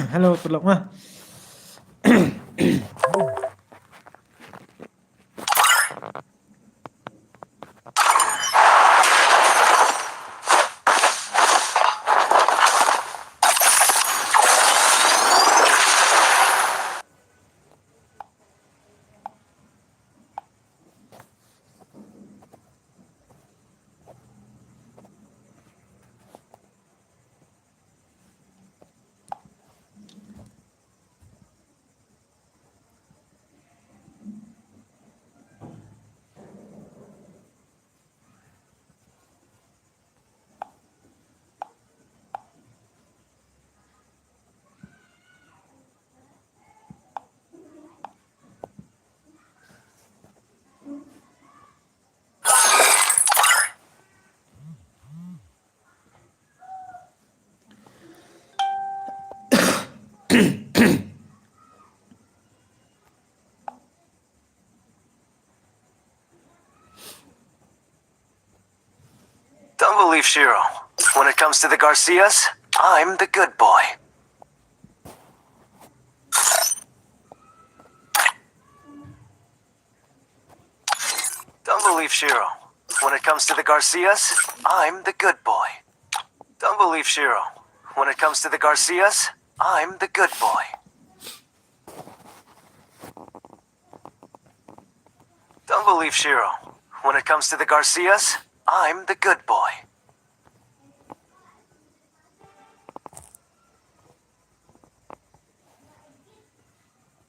Halo, Perlok mah. Don't believe Shiro. When it comes to the Garcias, I'm the good boy. Don't believe Shiro. When it comes to the Garcias, I'm the good boy. Don't believe Shiro. When it comes to the Garcias, I'm the good boy. Don't believe Shiro. When it comes to the Garcias, I'm the good boy.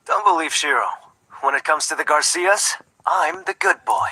Don't believe Shiro. When it comes to the Garcias, I'm the good boy.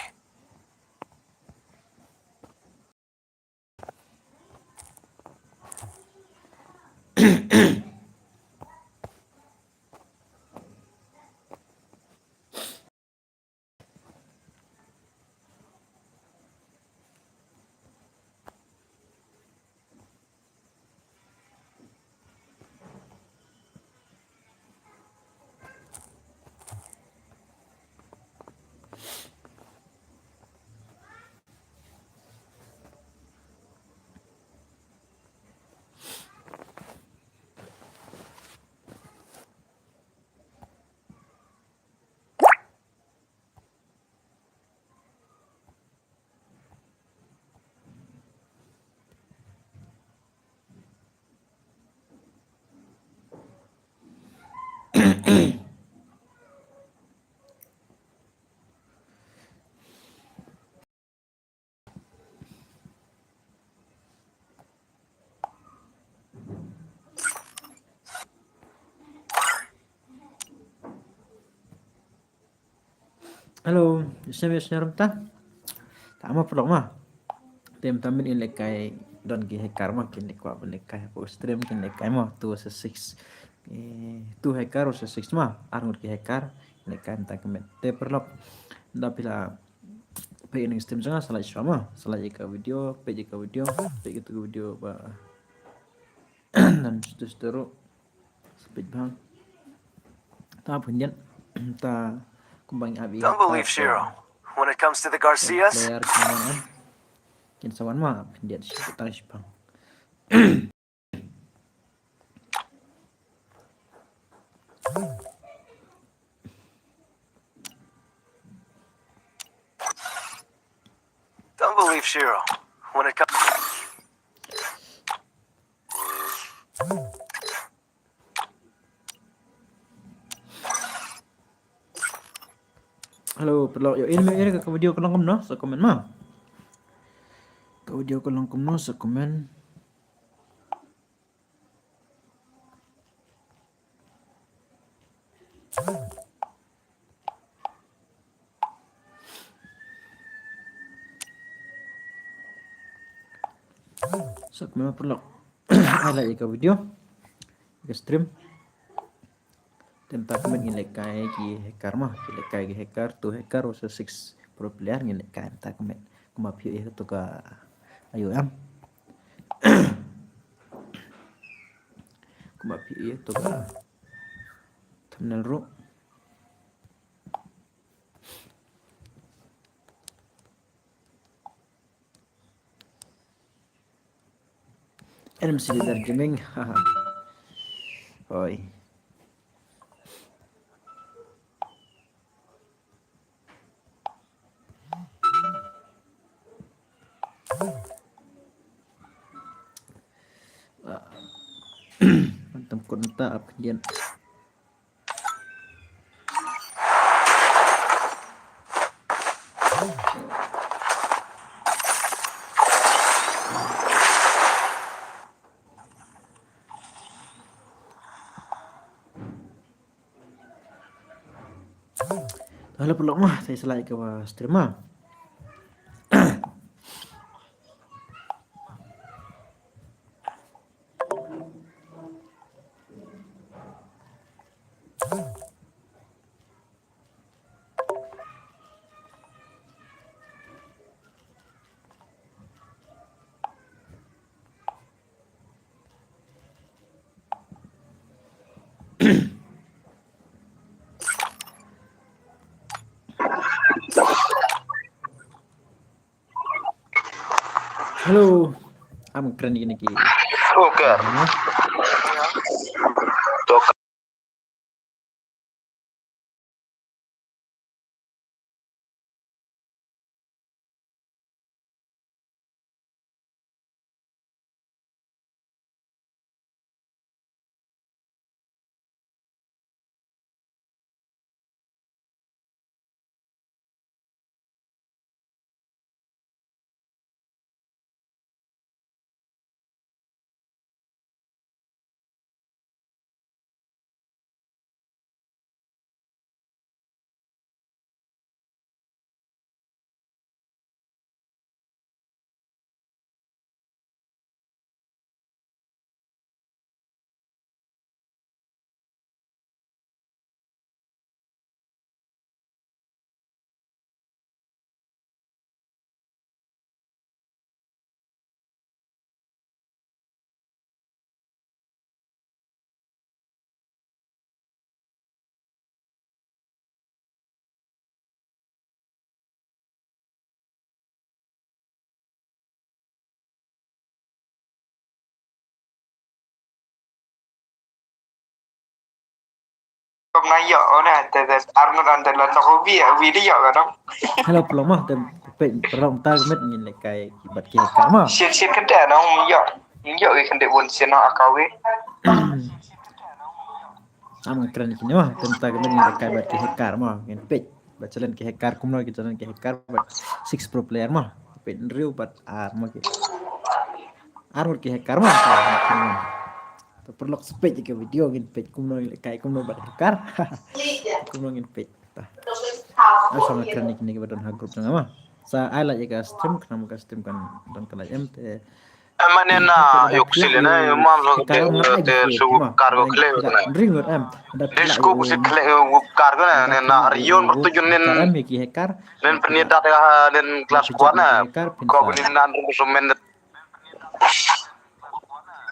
Halo, Yusnya Rumta. Tama Perlok mah. Tem tamin in lekai don ki hekar mah kin lekwa lekai po stream kin lekai mah tu se 6. Tu hekar o se 6 mah arngur ki hekar lekai ta kemet te Perlok. Da pila pe ini stream sangat salah iswa mah salah jika video pe jika video pe gitu video ba dan terus speed bang ta punjen ta kumbang abi Don't believe Shiro. When it comes to the Garcias, player kemana kin sawan mah punjen si putar si bang don't believe Shiro. When it comes... halo Perlok yo ini ke video kolong kom no sa komen mah ke video kolong kom no sa komen sa komen Perlok ala ika video ke stream Tempat kami ngilekay ki hacker mah, ngilekay ki hacker, 2 hacker versus 6 pro player ngilekay tak kami. Kumapiu itu ka ayo am. Kumapiu itu ka thumbnail ro. Ana mesti diterjeming. Oi. Mantap konta apa kemudian. Halo peluk mah, saya selai ke stream mah. Halo, am keren gini ki. Oke. Tok. Nayo ona tetes arno anda la no video ka dong. Halo peluk mah, tapi perang tak met ngilekay kibat ki hacker mah. Sien kende no yo. Yo ke kende bon sien no akawe. Am keren gini mah, tempat kami ngilekay bat ki hacker mah, ngin page. Bacalan ki hacker kumno kita jalan ki hacker bat 6 pro player mah. Page riu bat armor ki. Armor ki hacker mah. Perlu sepej ke video ngin page kumno ngilekay kumno bat hacker. Kumno ngin page. Sama keren gini ke badan grup dengan mah. Sa ala jaga stream kenapa ka stream kan dan kala MT. Manena yoksile na mam so te su kargo kle na. Ringot am. Disco ku kle kargo na na rion bertujuan nen Kami ki hacker. nen penida nen kelas kuat na. Ko ni nan so men.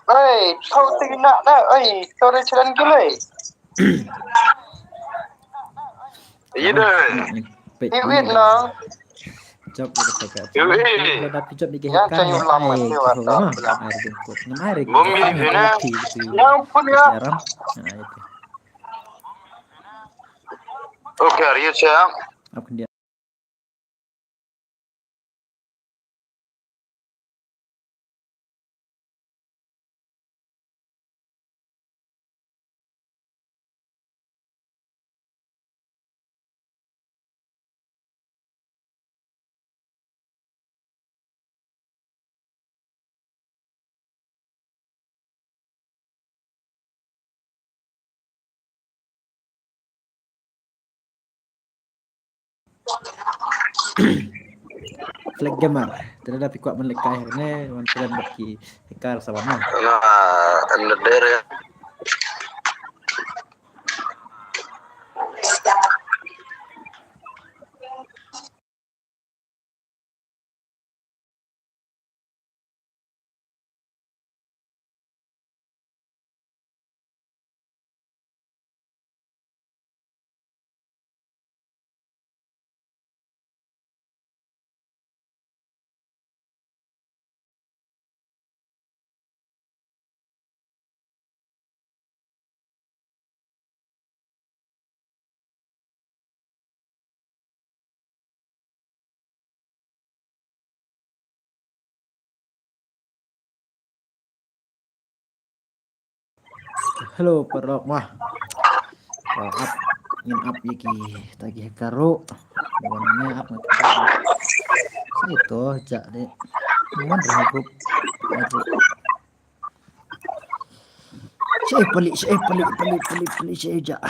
Oi, kau tinggal na, oi, kau dah jalan gila. Iya deh. Iwit na. Job kita pakai. Iwit. Dapat job di Ya, hacker. saya lama ni wata. Air jengkut. Nama air. Bumi na. Yang pun ya. Nah, itu. Oke, Arya saya. Apa dia? Flag gamer. Tidak ada pikuak melekai ini. Wan kalian bagi hacker sama mah. Nah, anda dere. Halo perok mah. Up ingin up iki tagih karo bukannya up ngakaro. Itu jak dek. Mon ragup aduh. Saya pelik saya jak.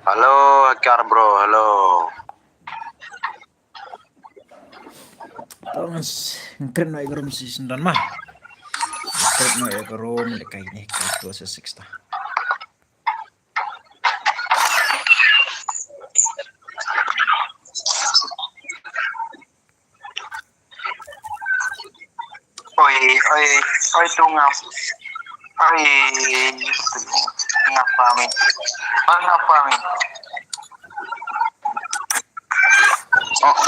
Halo, Akar bro, halo. Tongas ngkren no igrom si sendan mah. Ngkren no igrom lekai ini kato sa sexta. Oi tungap. Ngapa mi? Ngapa mi?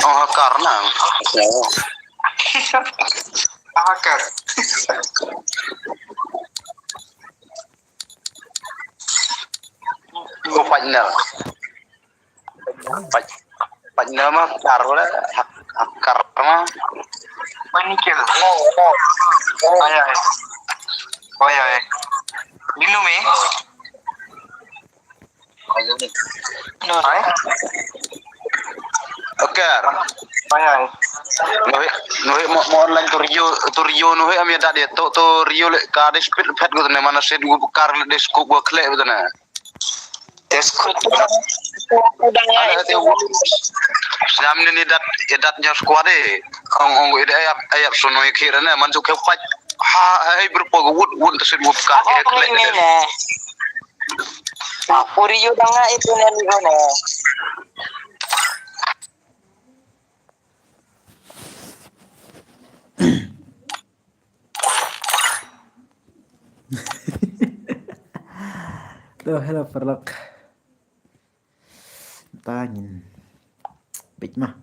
Oh, karena. Akar. Gue panjang. Panjang mah karena akar mah. Panikil. Ayah. Oh ya. Minum Ayo nih. Hai. Oke. Ayah. Nuhi mau online Rio nuhi am ya dade to Rio le ka de speed pet go ne mana set go kar le scoop go kle go na. tes Udangnya ada itu samne ni dat nya squad ong ide ayap sono kirana manjuk ke pat ha ay berpo wud tersebut buka ako ini ne. Puri udangnya itu neli ne. Tuh, hello perlok. Tangin. Big mah.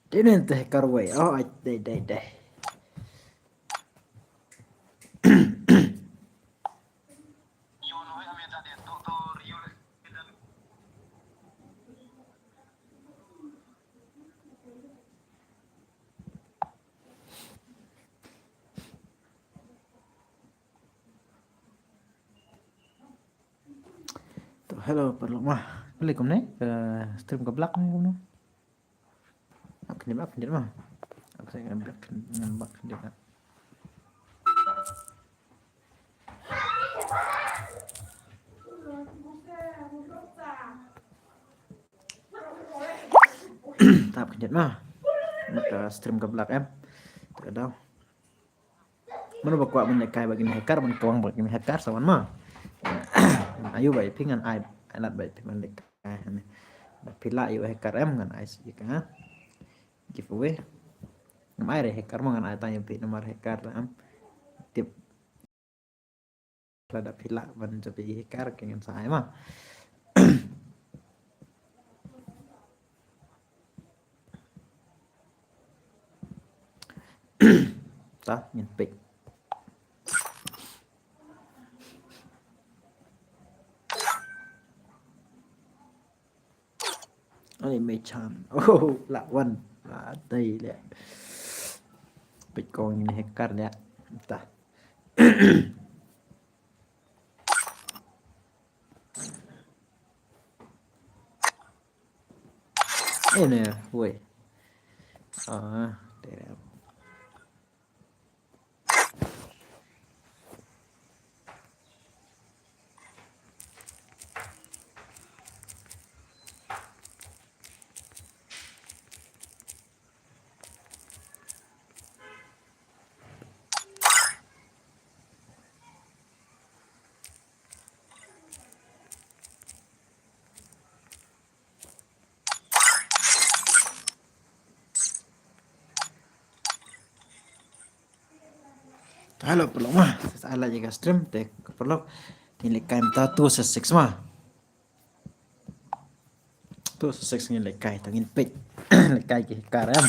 Dinin teh karway. Oh, deh. Tuh, hello perlok mah. Boleh kum nih ke stream ke belakang kum nih. Aku mah. Aku saya ngambak dia kan. Tahap kendet mah. Maka stream ke belakang. Tidak. Mana bakwa menyekai bagi hacker, mana kawang bagi hacker sawan mah. Ayo baik pingan alat baik pingan dekai. Pila ayo hacker ngan ais kan. Giveaway. Ngam ai hacker mah ngan ai tanya pi nomor hacker am. Tip lada pila ban jadi hacker kengan saya mah. Tah nyempik. Ôi mê chan. Lạ quần. Lạ đây lẹ. Bitcoin ini hacker ya. Entah. Ini ya, woi. Tidak. Halo perlu mah, salah juga stream tek perlu nilai kain tu sesek mah. Tu sesek nilai kain tangin pet, nilai kain ke karam,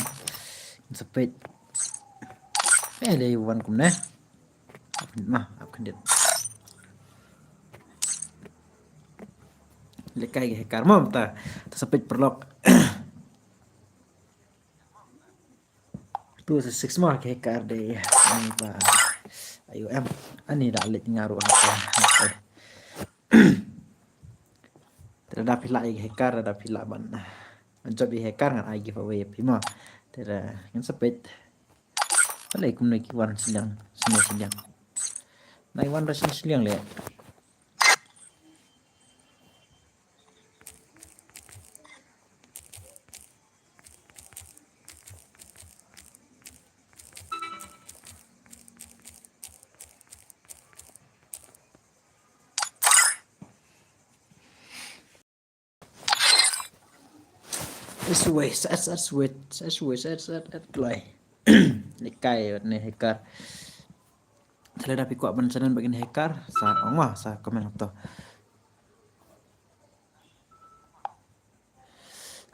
sepet. Ada iwan kumne, mah apa dia? Nilai kain ke karam ta, sepet perlu. Tu sesek mah ke kar deh, ini bah. Ayo ani dah let ngaruh apa. Terhadap pila hacker ada pila ban. Mencoba hacker ngan ai giveaway pima. Tera ngan sepet. Alai kum nak wan silang. Nai wan rasin silang le. Sesuai kelai likai ni hacker terhadap kuat bansanan bagian hacker sa ongwah sa komen to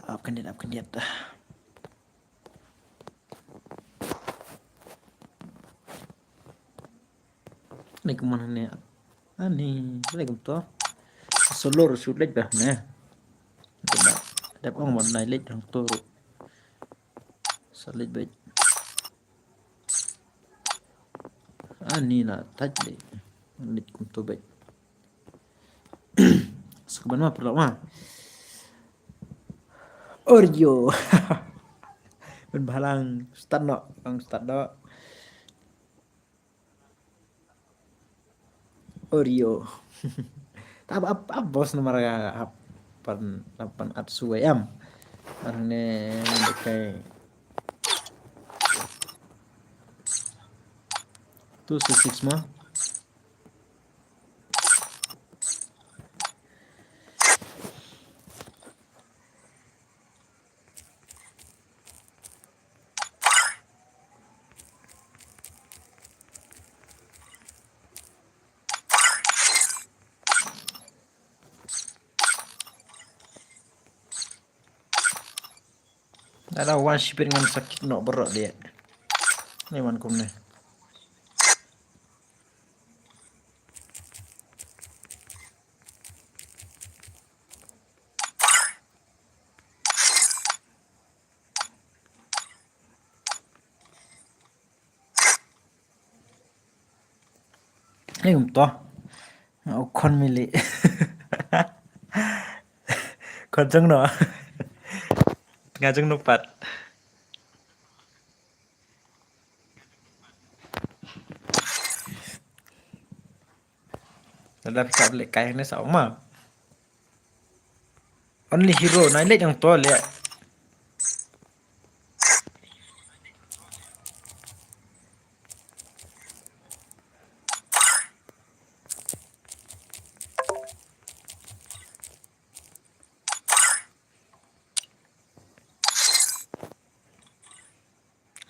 apkan dia ni kemana ni ani boleh to solor sudah dah ne Đáp ông một này lít thằng tôi sao lít bệt ni là thách để lít cùng tôi bệt sebenarnya perlu mah Oreo. Ben balang start no, Kang start do. Oreo. Tak apa bos nomor pan at suayam. Arang ne kay 266 mah. Ada wan sipir dengan sakit no berok dia. Ni wan kum ni. Ni to. Ngau kon mili. Kon jeng no. Ngajeng nupat. Ada pick up lek kai ni sama. Only hero na lek yang to lek.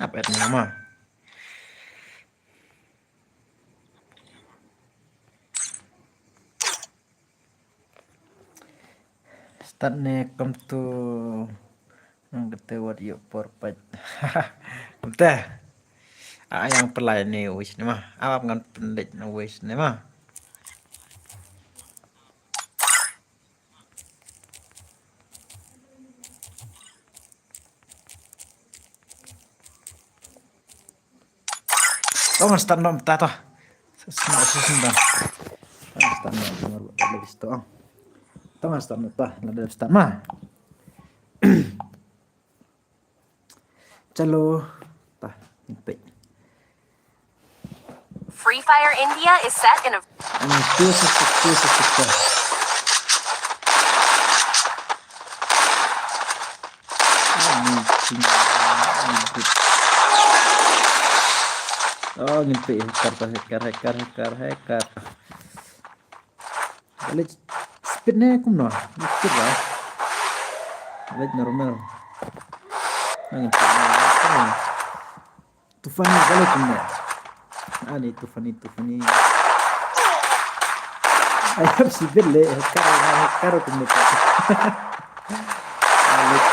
Apa itu nama? Start ne come to nang kete what you purpose. Entah. Yang pelai ni wis ni mah. Apa ngan pendek na wis ni mah. Tong start nom tata. Sesunda. Start nom nomor lagi start. Tong start nom ta, lada start mah. Chalo. Ta, impe. Free Fire India is set in a Two. Oh, ngimpi hacker. Balik speednya kumno, speed lah. Balik normal. Ngimpi. Tufani balik kumno. Ani Tufani. Ayam sipil le, hacker kumno. Balik.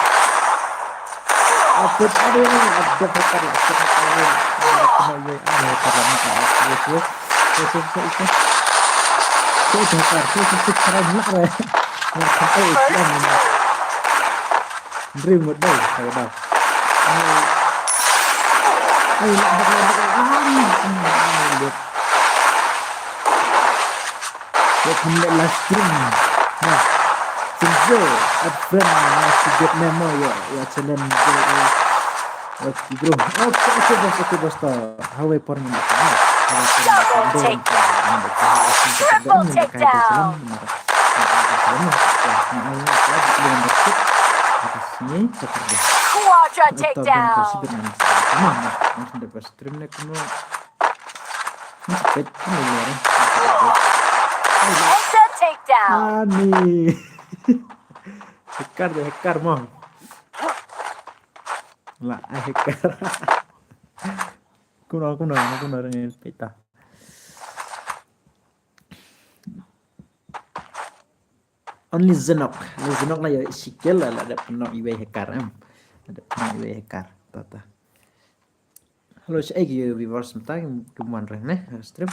Apa ada hacker. Oke, bos toh. Hawaii porn ini. double takedown. Triple takedown. Quadra takedown. Penta takedown. Ani. Hacker mau. Lah, hacker. Kuno dengan peta. Only Zenok lah ya sikil lah ada penuh iwe hacker ada penuh iwe hacker tata. Halo saya viewers mentang kemana rene stream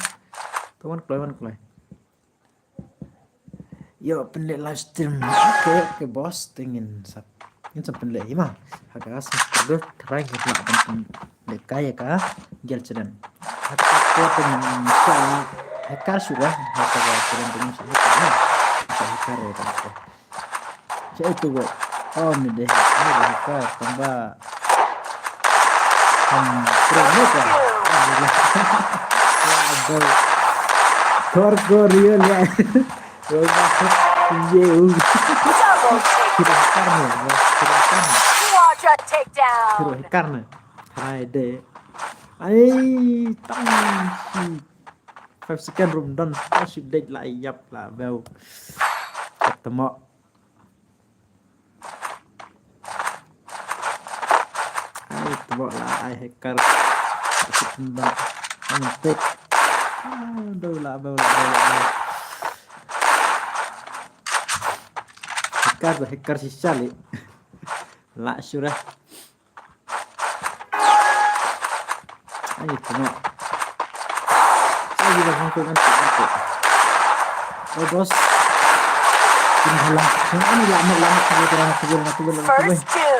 tuan kelai. Yo pendek live stream ke bos ingin pendek mah agak asal try kita nak dekai ka gel cedan hakka dengan hacker sudah hacker cedan dengan hacker ya saya itu gue Oh, ini deh hacker tambah promote ya. Ada Korea ya. Jauh. Double Kira takedown. hackernya, kira hackernya. Quadra Kira takedown. hackernya. Hai deh. Ai, tang si 5 second room done. Tao si dead lại nhập là vào. Ketemu. Ai tebak lah ai hacker. Ketembak. Mentik. Aduh lah, bau lah. Hacker si Sally. Lah surah. Ayo tengok. Saya juga langsung nanti. Oh bos. Ini halang. Ini lama tunggu. First two.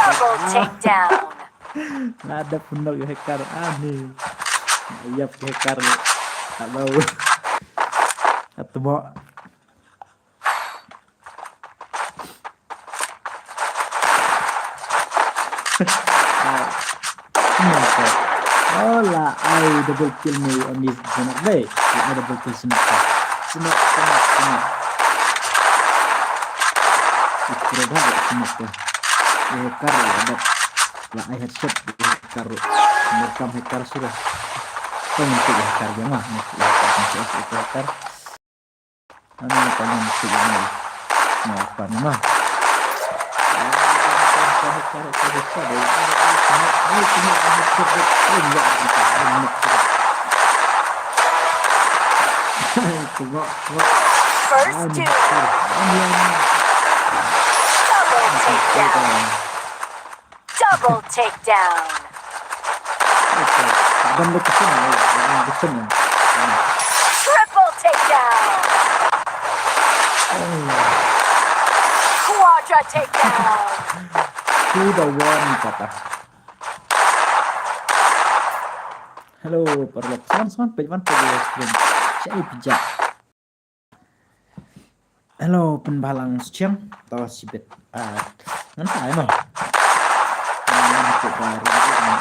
Double takedown. Nggak ada benar hacker aneh. Iya hacker tak tahu. Ketemu. Oh lah, I double kill me on this Senok Bay. I double kill Senok. Itu dah Senok tu. Hacker ada. Lah I headshot hacker. Merekam hacker sudah. Penting hacker jangan. Hacker. Anu paling tinggi. Nah, apa mah? First two. Double takedown. Triple takedown. Quadra takedown. Sudah one kata. Halo, perlu son pejaman stream. Saya pijak. Halo, penbalang siang atau sibet. Ngentah emang. Untuk baru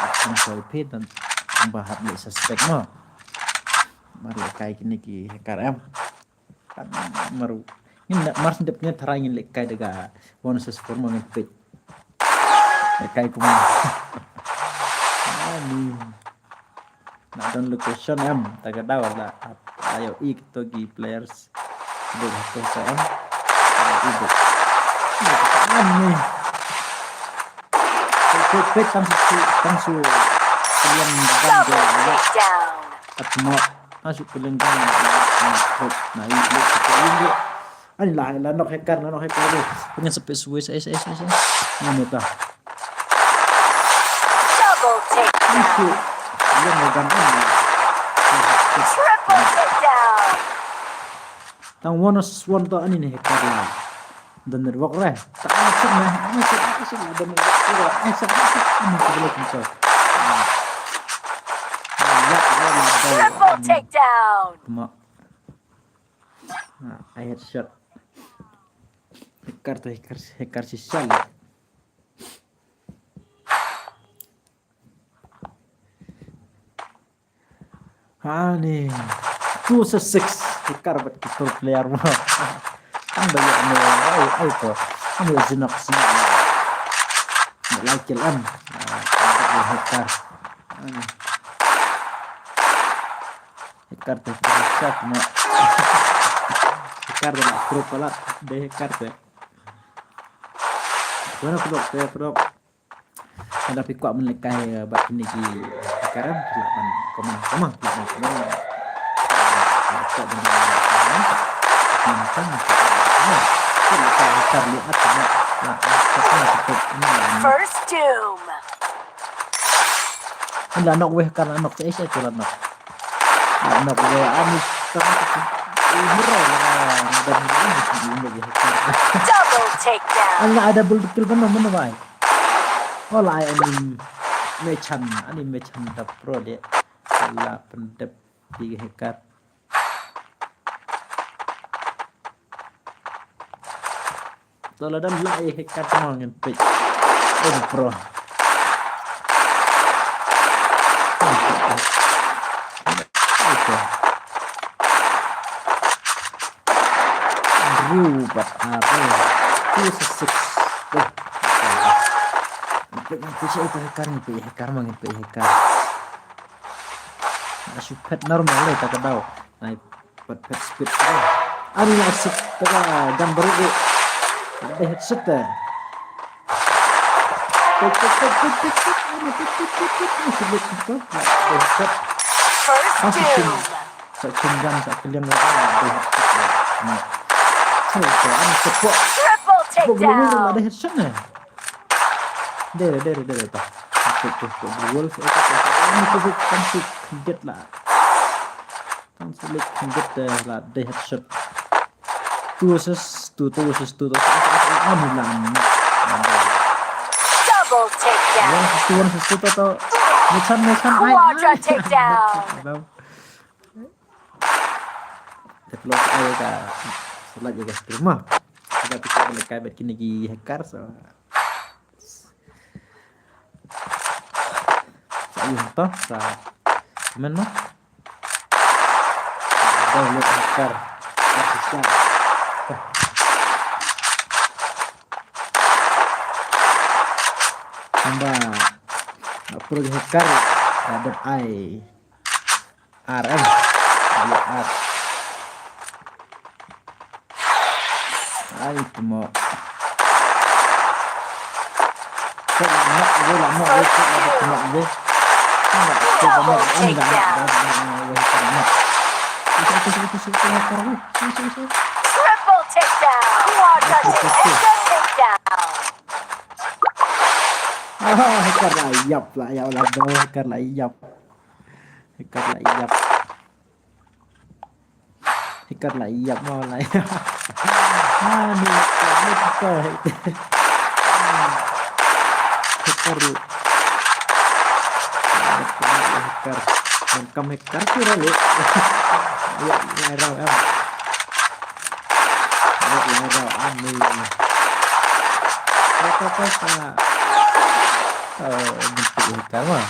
action solve dan membahas di suspek mah. Mari kayak gini ki hacker kan maru. Ini mars depnya terangin lek kayak daga bonus forma ngepet. Kayak kumah. Ani. Nah, dan location tak tahu lah. Ayo kita gi players. Begitu saya ibu. Ani. Quick tangsu yang Double takedown. atmo masuk pelenggang nah ini ani lah nok hacker punya space ini tah Double takedown. yang megang ini Triple takedown. tang one to ani nih hacker lah dan work reh tak masuk dan work ini boleh bisa Triple takedown. Nah, I headshot. Hacker si Sally. Nih, 2-6 hacker buat kita player mah. Kan banyak ayo tuh. Kamu jenak sih. Like hacker. Hacker tuh headshot mah. Hacker dah grup pala deh hacker tuh. Mana produk. Ada pikuk melekai bak ini di hacker silakan komen. First doom. Anda nak weh karena nak saya tu nak. Nak weh anis Double takedown. Anda ada double kill mana baik. Oh lah Mechan, ani mechan da pro dia. Lah pendep 3 hektar. Tolong dan lah hektar semua ngin pej. Pro. Okay. But two to six. Itu siya ito hekar mga hekar. Asyik pet normal lah tak daw. Naik pet speed. Ano na asik taga gambar itu. Headset dah. First doom. Sa cinggan sa kalian lagi. Support. Triple Belum ada takedown. headshot nih. Dari tak. Tuh. Wolf itu ini tuh kan kejet lah. Kan sulit kejet lah deh headshot. Tuh. Anu lah. Double takedown. Yang sesuatu atau macam Quadra takedown. Kalau saya ka salat juga terima. Kita bisa boleh kayak begini di hacker so. Saya toh sa mana? Dah lihat hacker. Bisa. Tambah perlu hacker ada I RM R Ay, como Triple takedown. Quadra takedown. Hacker layap lah ya Allah, hacker layap. Hacker layap mau layap. Nih, hacker. Welcome hacker kira lu. Ya, lerau em. Lerau ani. Apa bentuk hacker mah.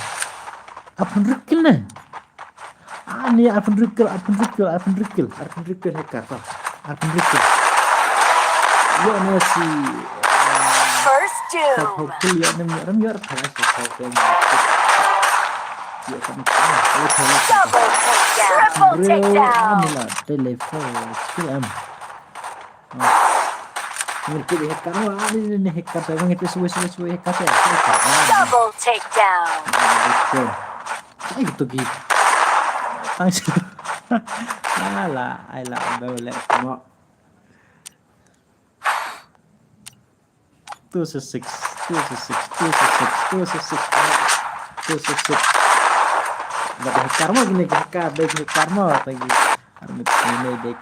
Apa rekil nih? Ani apa rekil hacker toh. Apa rekil? Ya nasi. First doom. Hotel ya nem ya terus hotel. Ya kan. Double takedown. Triple takedown. Inilah telepon film. Ngerti hacker wah ini hacker memang itu suwe hacker ya. Double takedown. Betul. Ay gitu gitu. Langsung. Alah, boleh mau. 2-6. Gak ada karma gini hacker, baik karma lagi. Armit ini baik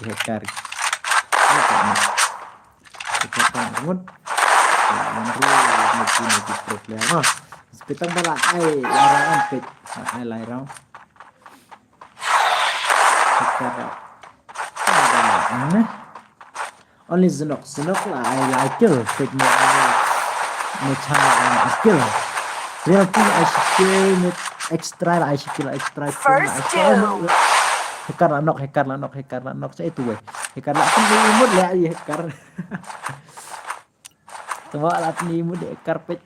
hacker. Kita bangun. Mungkin itu problem. Sepitang bala ai larangan pit. Ai larang. Hacker. Only Zenok lah, I like it. Take me macam skill. Real thing I skill with extra lah, I skill extra. First doom. Hacker lah nok. Saya itu weh. Hacker lah aku ni imut lah ya hacker. Semua lah ni imut hacker pet.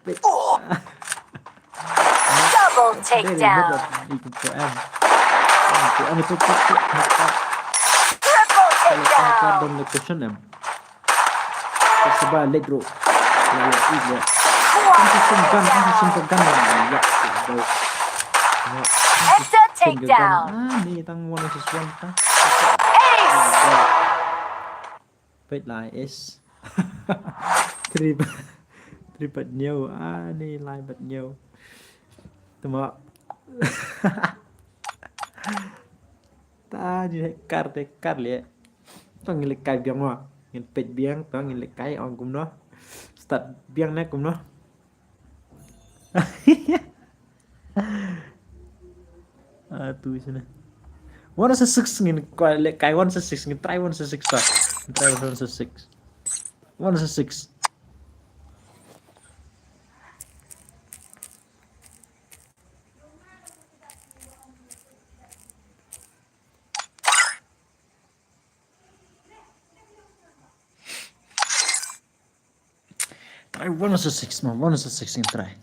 Double takedown. Itu PM. Itu hacker. Triple Kalau hacker takedown. dan location em. Sebalik bro. Ya iya. Kan ya. Extra takedown. Ni tang one versus one ta. Ace. Wait lah is. Tripat nhiều. Ni line bật nhiều. Tama. Ta như hacker le. Tong ngilik kai biang wa. Ngin pet biang tong ngilik kai on kum no. Start biang na kum no. Aduh sana. One is a six ngin kai one is a six ngin try one is a six ta. Try one is a six. One is a six. Try one is a six man. One is a six ngin try.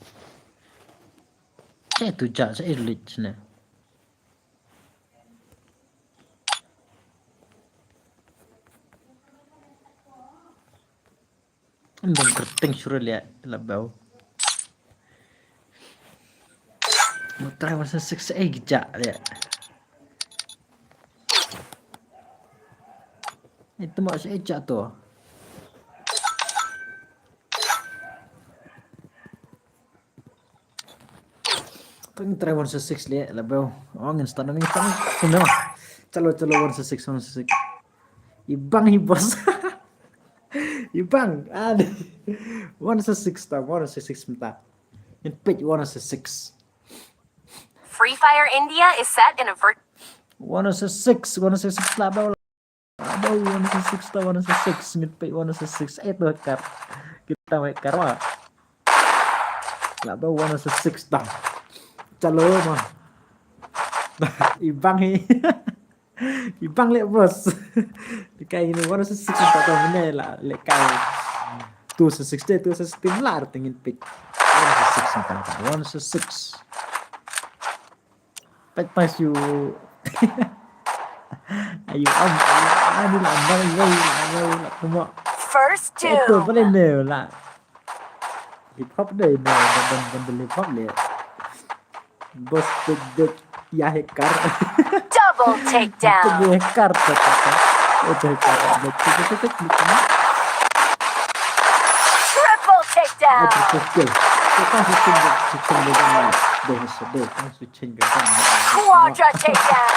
Saya tu jah saya elite sana. Andam kerting suruh lihat labau. Mau try one is a six gejak lihat. Itu mak saya ejak tu. Teng try one is a six lihat labau. Angin stand angin stand. Kena. Calo one is a six one is a six. Ibang bos. Ibang, ada. One is a six ta, one is a six minta. In pitch one is a six. Free Fire India is set in a One is a six labau. Labau one is a six ta, one is a six. In pitch one is a six. Itu kar. Kita make karma. Labau one is a six ta. Calo mah. Ibang hi. Ibang lihat bos. Kayak ini one is a six tak tahu mana lah. Lihat kayak two is a six day, two is a six lah tingin pick. One is a six tak. One is a six. Pet pas you. Ayo ani lah ambang semua. first Itu two. paling ni lah. Hip hop deh dan hip hop lihat. Bos dek ya hekar. Double takedown. Itu hekar kata. Itu hekar. Betul. Triple takedown. Betul. Kita sistem dengan deh kan switching kan. Quadra takedown.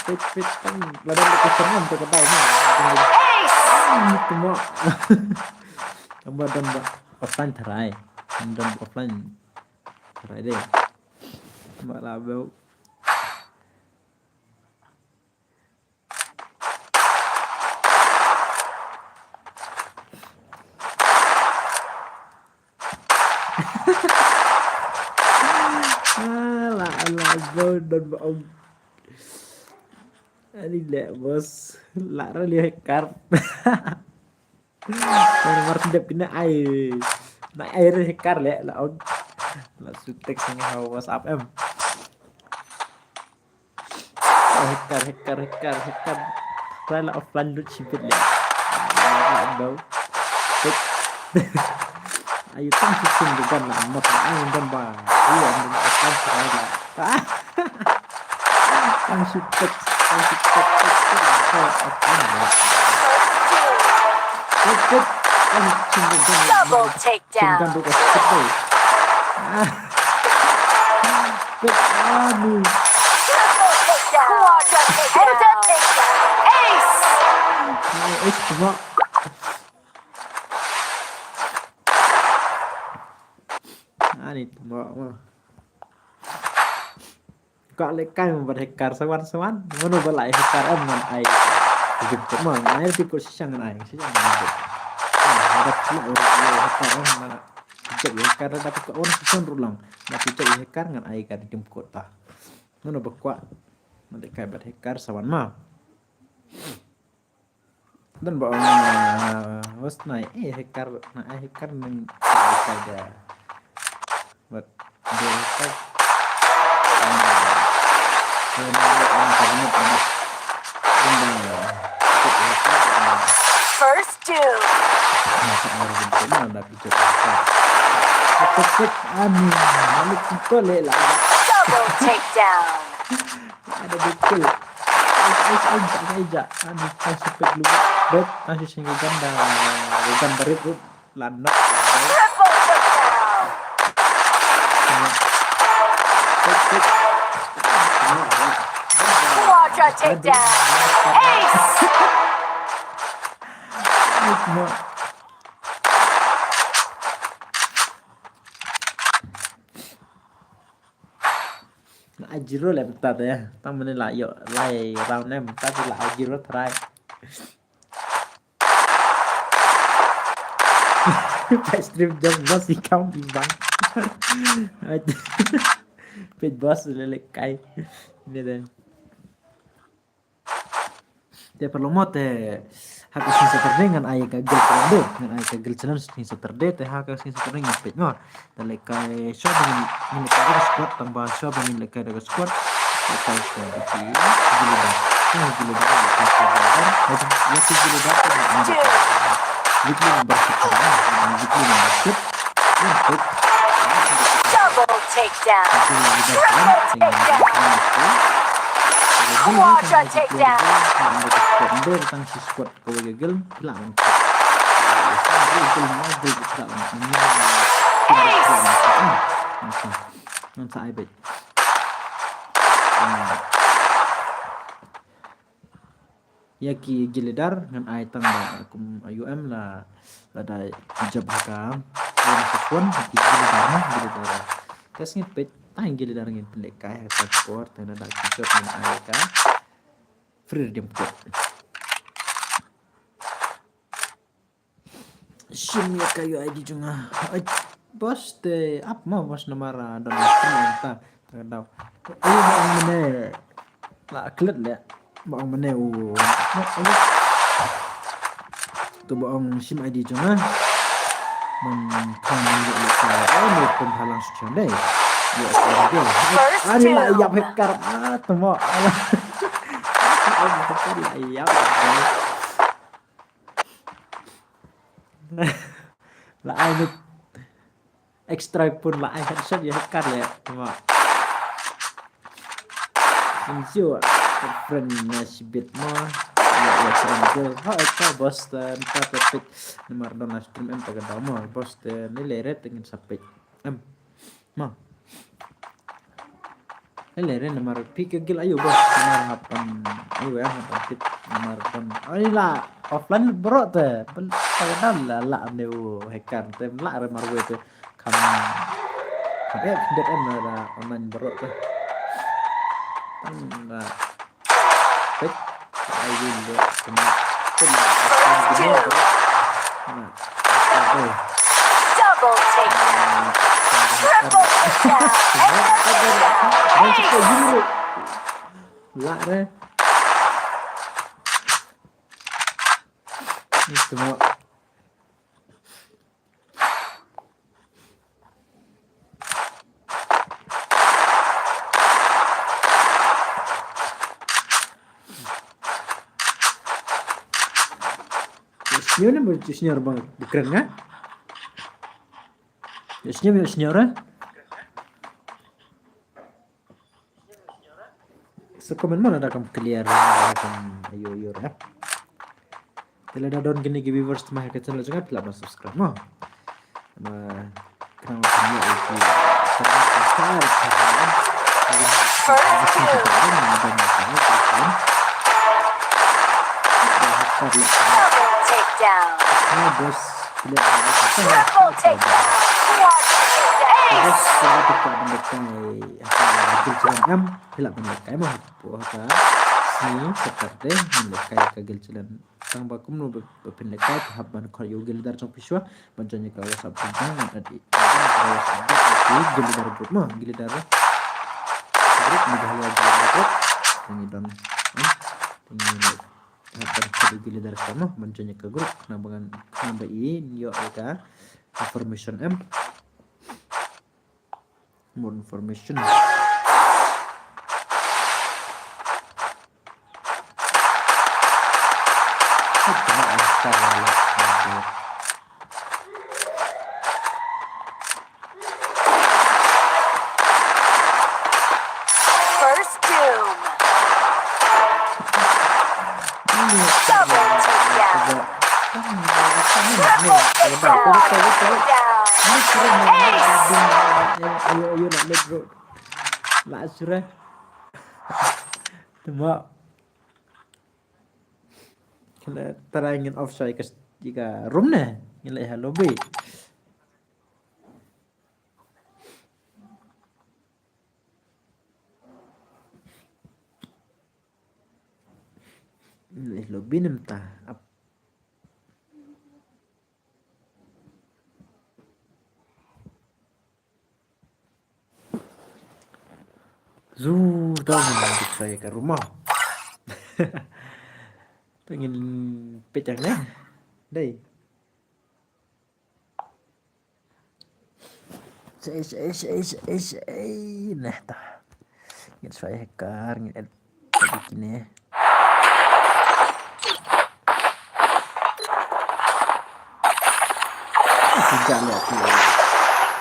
Fit kan badan kesenangan tu kata ini. Ace. Itu mau. Badan offline terai. Dan offline terai deh. Mbak labau. Labau dan baong. Ini deh bos. Lara lihat kar. Nomor tidak kena air. Naik air hekar lihat laong. Langsung teks sama WhatsApp em. Hekar. Rala offline lu cipit lihat. Labau. Ayo tang sistem juga lah. Mak angin dan bah. Iya, dan akan serala. Tang support. Double takedown. Aduh. Triple takedown. Quadra takedown. Ace. Cuma ini cuma kok lekai membuat hekar sewan mana balai hekar dengan air begitu mah air di posisi dengan air sih jangan ada pula orang hekar mana jadi hekar dapat ke orang sesuatu rulang tapi jadi hekar dengan air kan di kota mana berkuat mereka buat hekar sewan mah dan bawa was naik hekar dengan saja buat dia First two. Double takedown. Ada betul. Aja. Anu sepet lu. Bet masih singgah ganda. Bukan berit landok. Triple takedown. Quadra takedown. Ace. Ajiro là ta thế tao mình lại dọ lại round này ta thì lại Ajiro try phải stream jump boss đi không đi bắn page boss lại cay như thế dia perlu mau teh hak sin Saturday ngan ay ka gel Saturday ngan ay ka gel challenge sin Saturday teh hak sin Saturday ngan page mo tale kay shop ni ka squad tambah shop ni ka daga squad ka squad di gilidan ini gilidan ka squad ya si gilidan ta weekly membership weekly membership untuk Double takedown. Quadra takedown. Dia tentang si squad kau gagal hilang. Nanti saya bet. Ya ki giledar ngan ai tang ba kum UM la ada hijab hakam yang sesuan ki giledar tes ngepet tang giledar ngin pendek kai support dan ada hijab ngan ai ka freedom ko shin ya kayu ID junga bos te up mo bos namara dan instrumenta tadau ayo bang mene la klet le bang mene tu bang sim ID junga man kan ni ka ni pun halang sucian deh ya ada lah ya hekar temo iya lah ini extra pun lah headshot ya hekar ya cuma insyo friend nasibit mo ya friend ko ha ito bos dan topik nomor don stream em taga daw mo bos dan nileret ingin sapit em mo Lere nomor pikir gil ayo bos nomor hapan ayo ya hapan nomor pun ini lah offline bro teh padahal lah neu hacker teh lah remar gue teh kamu dead em ada online bro teh enggak pek ayo dulu Double takedown. Triple takedown. Lah deh. Ini semua. Senyumnya bersenyum banget, bukan kan? Senyum. Sekomen mana ada kamu clear ayo ya. Kalau ada don gini viewers mah ke channel juga bila subscribe mah. Kenapa punya itu? Double takedown. Bos, Triple takedown. terus saya tidak mendekai gilcilan tidak mendekai mah puasa sini seperti mendekai ke gilcilan sang bakum nu berpendekai tahap ban kau gildar trong piswa banjanya kau sabtu jangan adi gildar grup mah gildar grup negara gildar ini dan ini tahap gildar sama banjanya ke grup nambangan nambah ini yo ada information more information First doom. Double takedown. Triple takedown. ayo nak lihat bro lah surah cuma kalau terangin offside ke jika room nih nilai lobby Lo binem ta. Sudah menunjuk saya ke rumah. Pengen pecahnya. Dai. Saya. Nah, tah. Ingin saya hacker, ingin bikin ya. Tidak lihat tuh.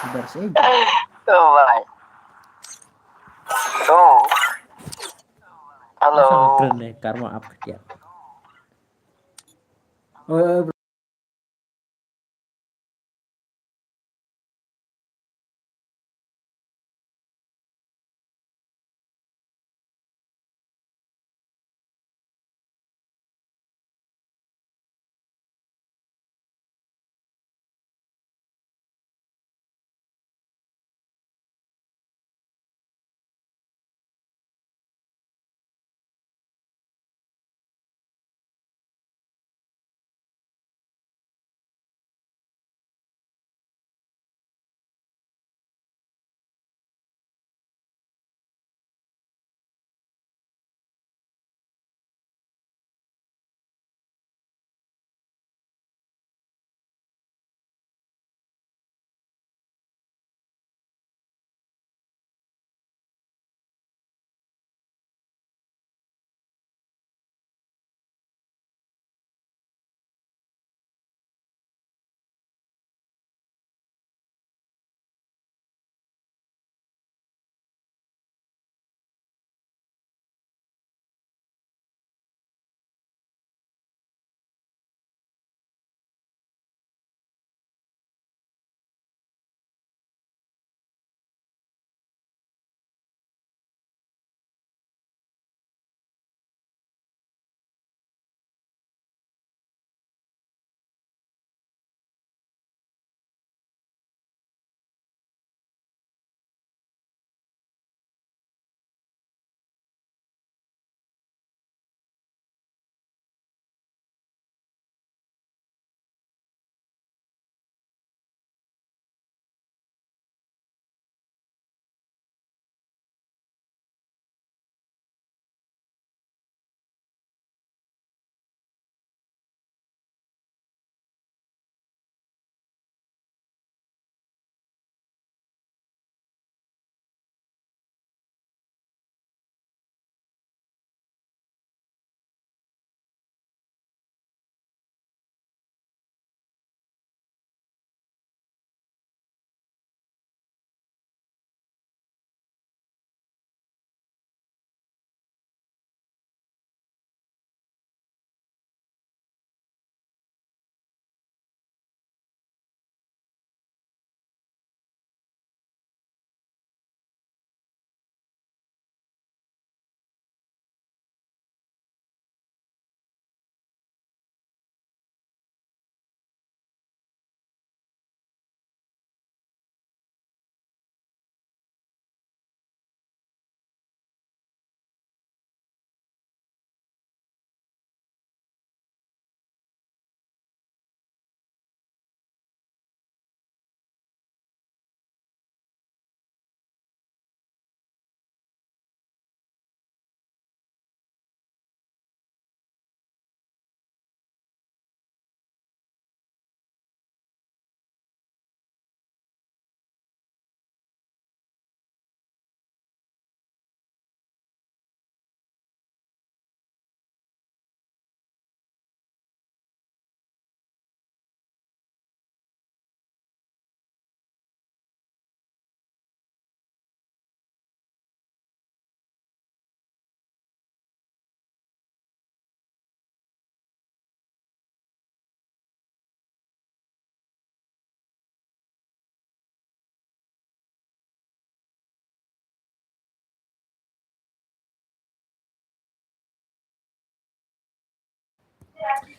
Sabar saja. Oh my. Oh. Halo. Sangat keren nih karma up ya. Oh,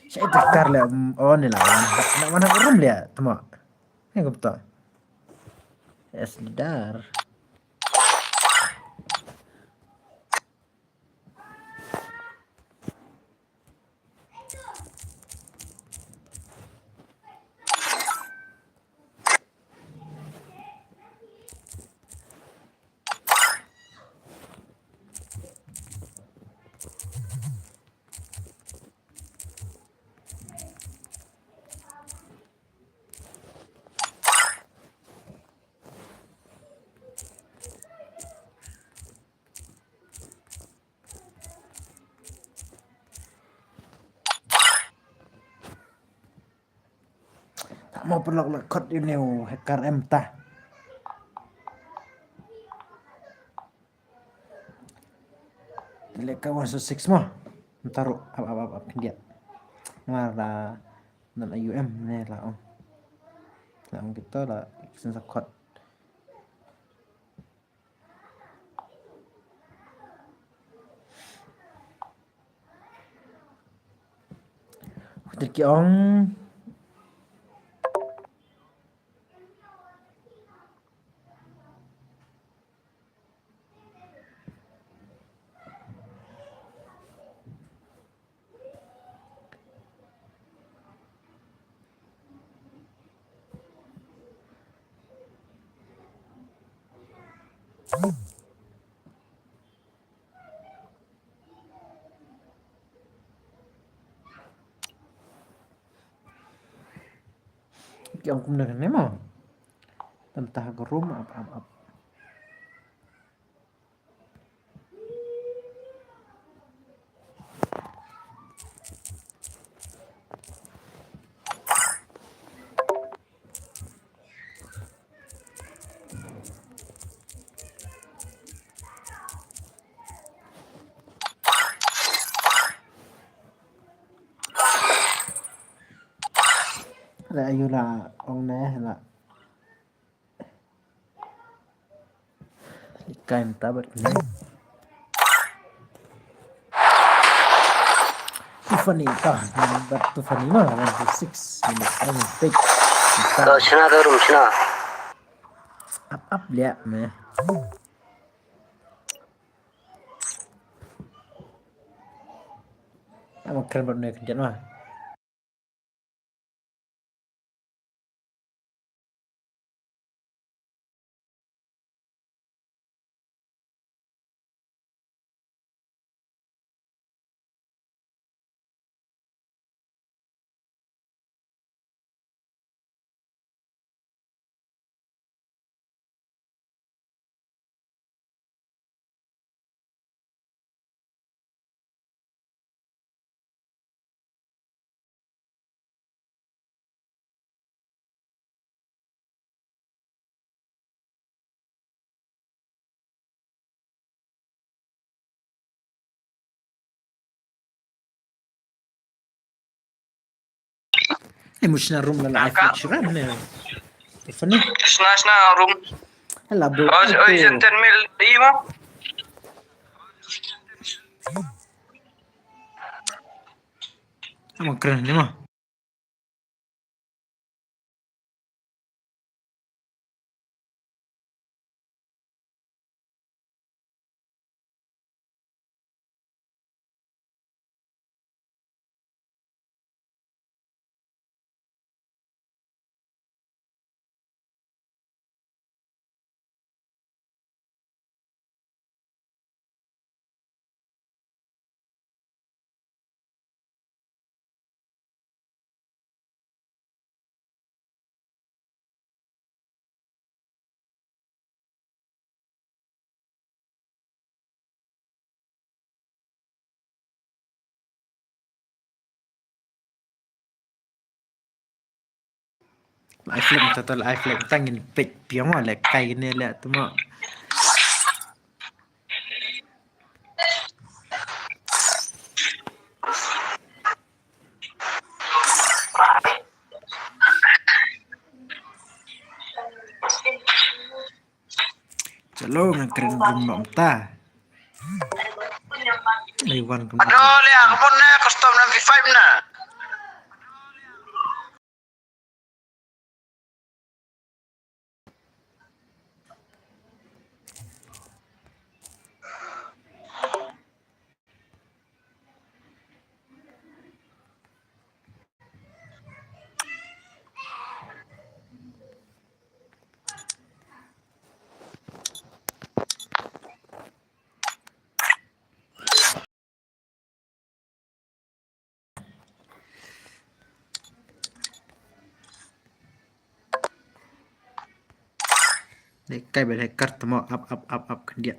saya tekar lah. Oh, ni lah. Nak mana room dia, temu. Ini betul. Ya sedar. mau perlu code ini hacker M tah. Leka 106 mah. Taruh apa dia. Ngara dan IUM nih lah om. Lah om kita lah sensor code. Jadi ong ong kemudian memang tentang ke rumah apa. Là ayo là ông nè là cái em ta bật này Tiffany ta bật Tiffany mà là 6 minutes anh pick 너 신하다 그럼 신하. up lihat nè em keren bật này kerjaan mah مش room là lại phải chữa nè Tiffany Sna room. là bro Oi jantan mil di ma. emang keren nih mah iFlame total iFlame tangin pet piang mà lại cay này lại tụi mà chalo ngang keren room ta Iwan kemudian Aduh le akpon na custom na V5 na. để cay bên hay cắt tụi mà up cần điện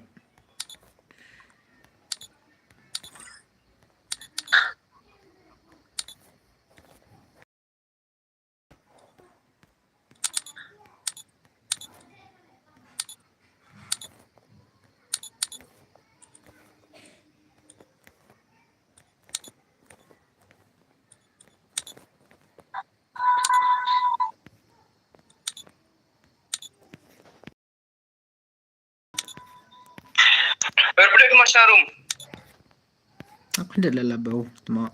update Mas Narum. Aku tidak lelah bau, cuma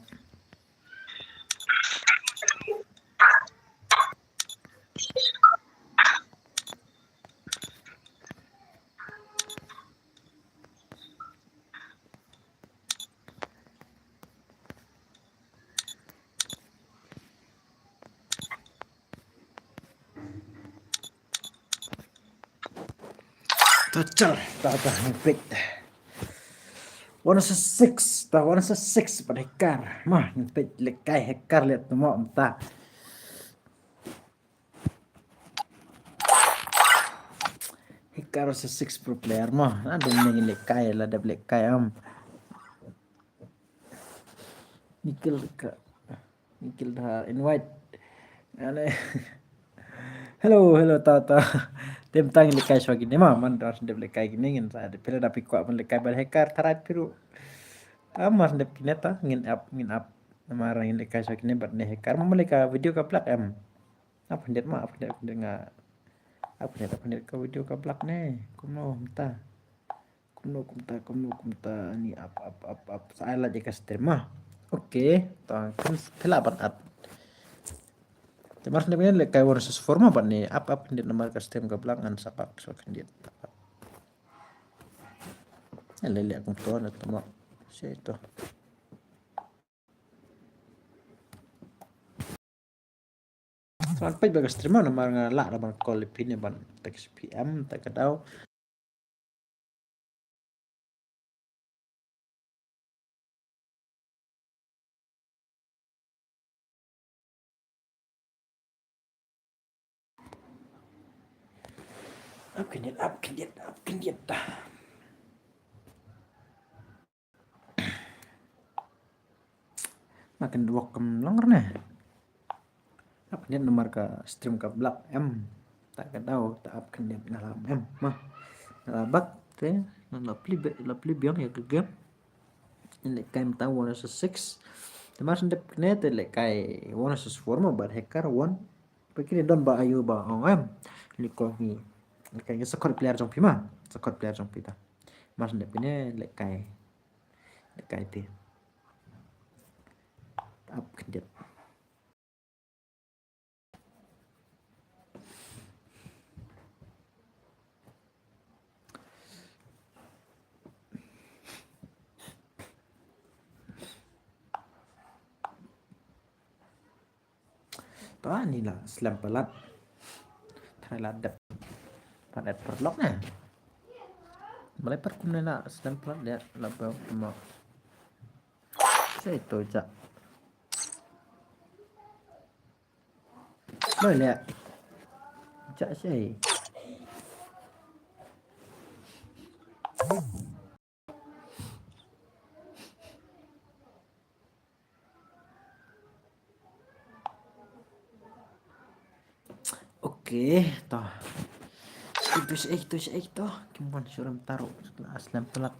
total, tak ngepik. 106, tak 106 pada hekar. Mah ngepik lekai hekar lihat semua entah. Hekar 106 pro player mah, ada main lekai lah, ada lekai Nikil ke, Nikil dah invite. Ane. Hello tata. Tim tang lekai so gini mah, man harus de lekai gini ngin sa de pila dapat kuat man lekai bar hekar tarat piru. Amar de kineta ngin up. Nama orang yang lekai so gini bar ne hekar mah leka video ka plak Apa ndet mah apa ndet nga apa ndet ka video ka plak ne. Kumno kumta ni up. Saya lah jika stream mah. Oke, tang kan pila at. Mas ne lekai versus forma apa nih? Apa ndet nomor ka stream ka belangan sapak so kan dia. Lele akong to na tama. Siya ito. Sampai bagas stream na mga la na mga call pin ban text PM tak daw. Up kinit dah. Makin welcome longer nih. Up kinit nomor ka stream ka black tak daw tak up kinit ngalam mah. Nalabak teh lapli biang ya gegam. Ini kaim tahu 106. Temas ndep kinit le kai 164 mah bar hacker 1. Pikir don ba ayu ba liko ni. Kayaknya sekor player jong pima, sekor player jong pita. Mas ndep ini lekai ti. Up kedit. Toh ni lah slam pelat. Thailand dep. Padat perlok nah. Mulai perkum na slam pelat dia labaw mo. Saya itu jak. Boleh jak saya. Oke, toh. Itu toh. Kimon suram taruh aslam pelat.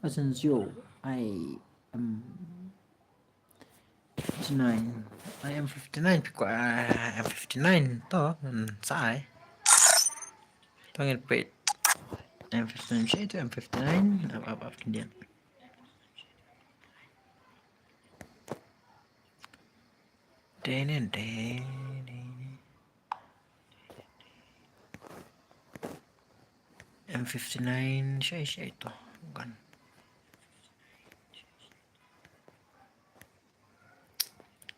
Asensio, I am 59. I am 59 because I am 59 toh. Sai. Tengah pet. I am 59 siya itu I am 59. Apa kemudian. Den. M59 siya itu bukan.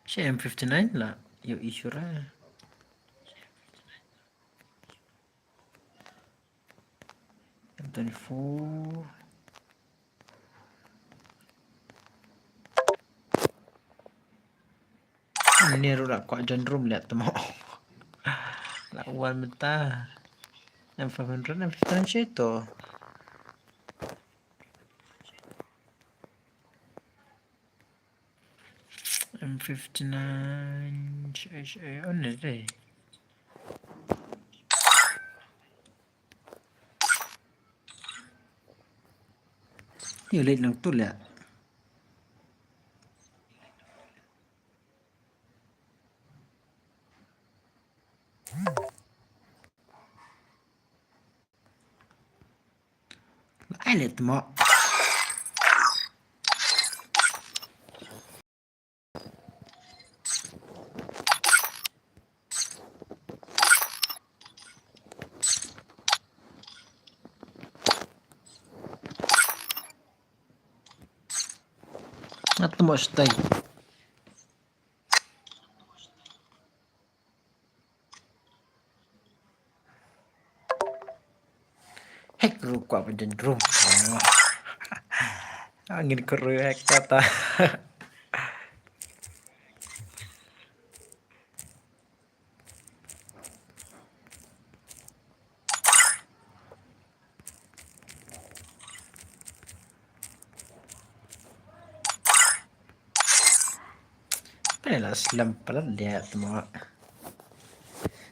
Siya M59 lah yung issue ra. M24 ini ru kok cenderung lihat temo. Lawan mentah. M500 M59 siya itu. M59 siya ano deh. Yung late lang to lihat. lihat temo. Temo stay. Hek ruko apa jendrum. Angin keruh hek kata. Lah selam pelan dia temo.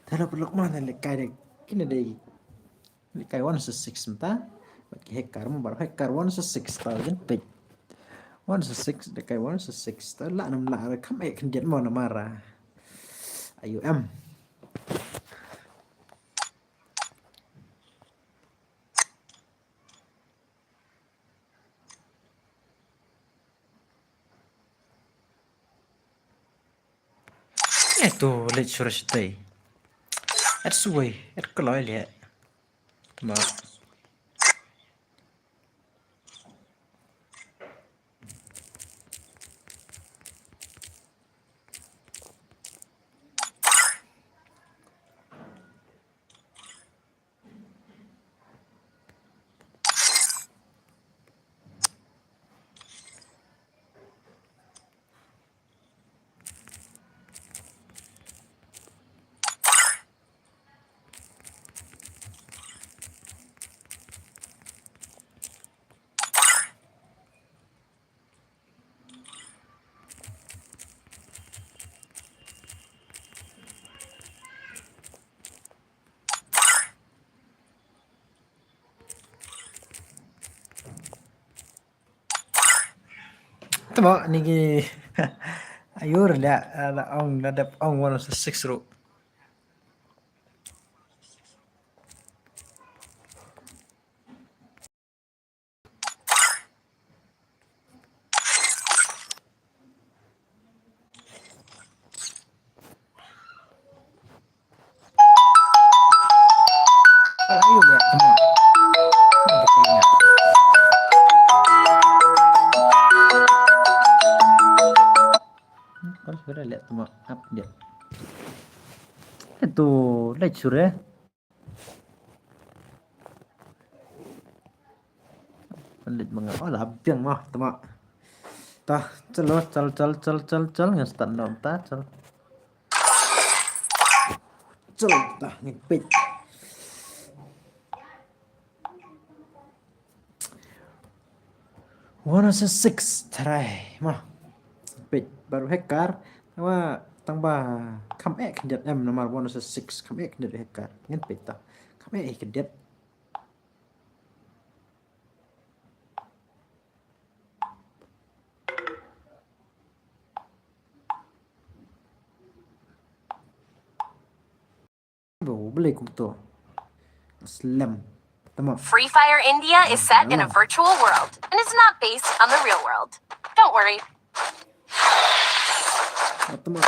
Tara peluk mana lekai dek. Kini dek. Lekai 1/6 entah. Bagi hekar mo baru hekar 1/6,000 page. 1/6 lekai 1/6 ta la nam la kam ek kendian mo na mara. Ayo em. Itu late sure stay. At suwe, at kalau lihat. Ma. Temo ni ayur la ong ladap ong 1/6 ro. Ayur ya temo. Kalau sudah lihat temo update. Itu late sure. Pelit mengapa? Oh lah biang mah temo. Tah, cel ngan start nom ta cel. Cel tah ngepit. One of the 6 try mah. Pit baru hacker. Tawa tambah kam ek kedet em nomor 1 of the 6 kam ek kedet hacker. Ngan pit tah. Kam ek kedet. Beli kum tu. Slam. Tama. Free Fire India is set in a virtual world and is not based on the real world. Don't worry. Tama.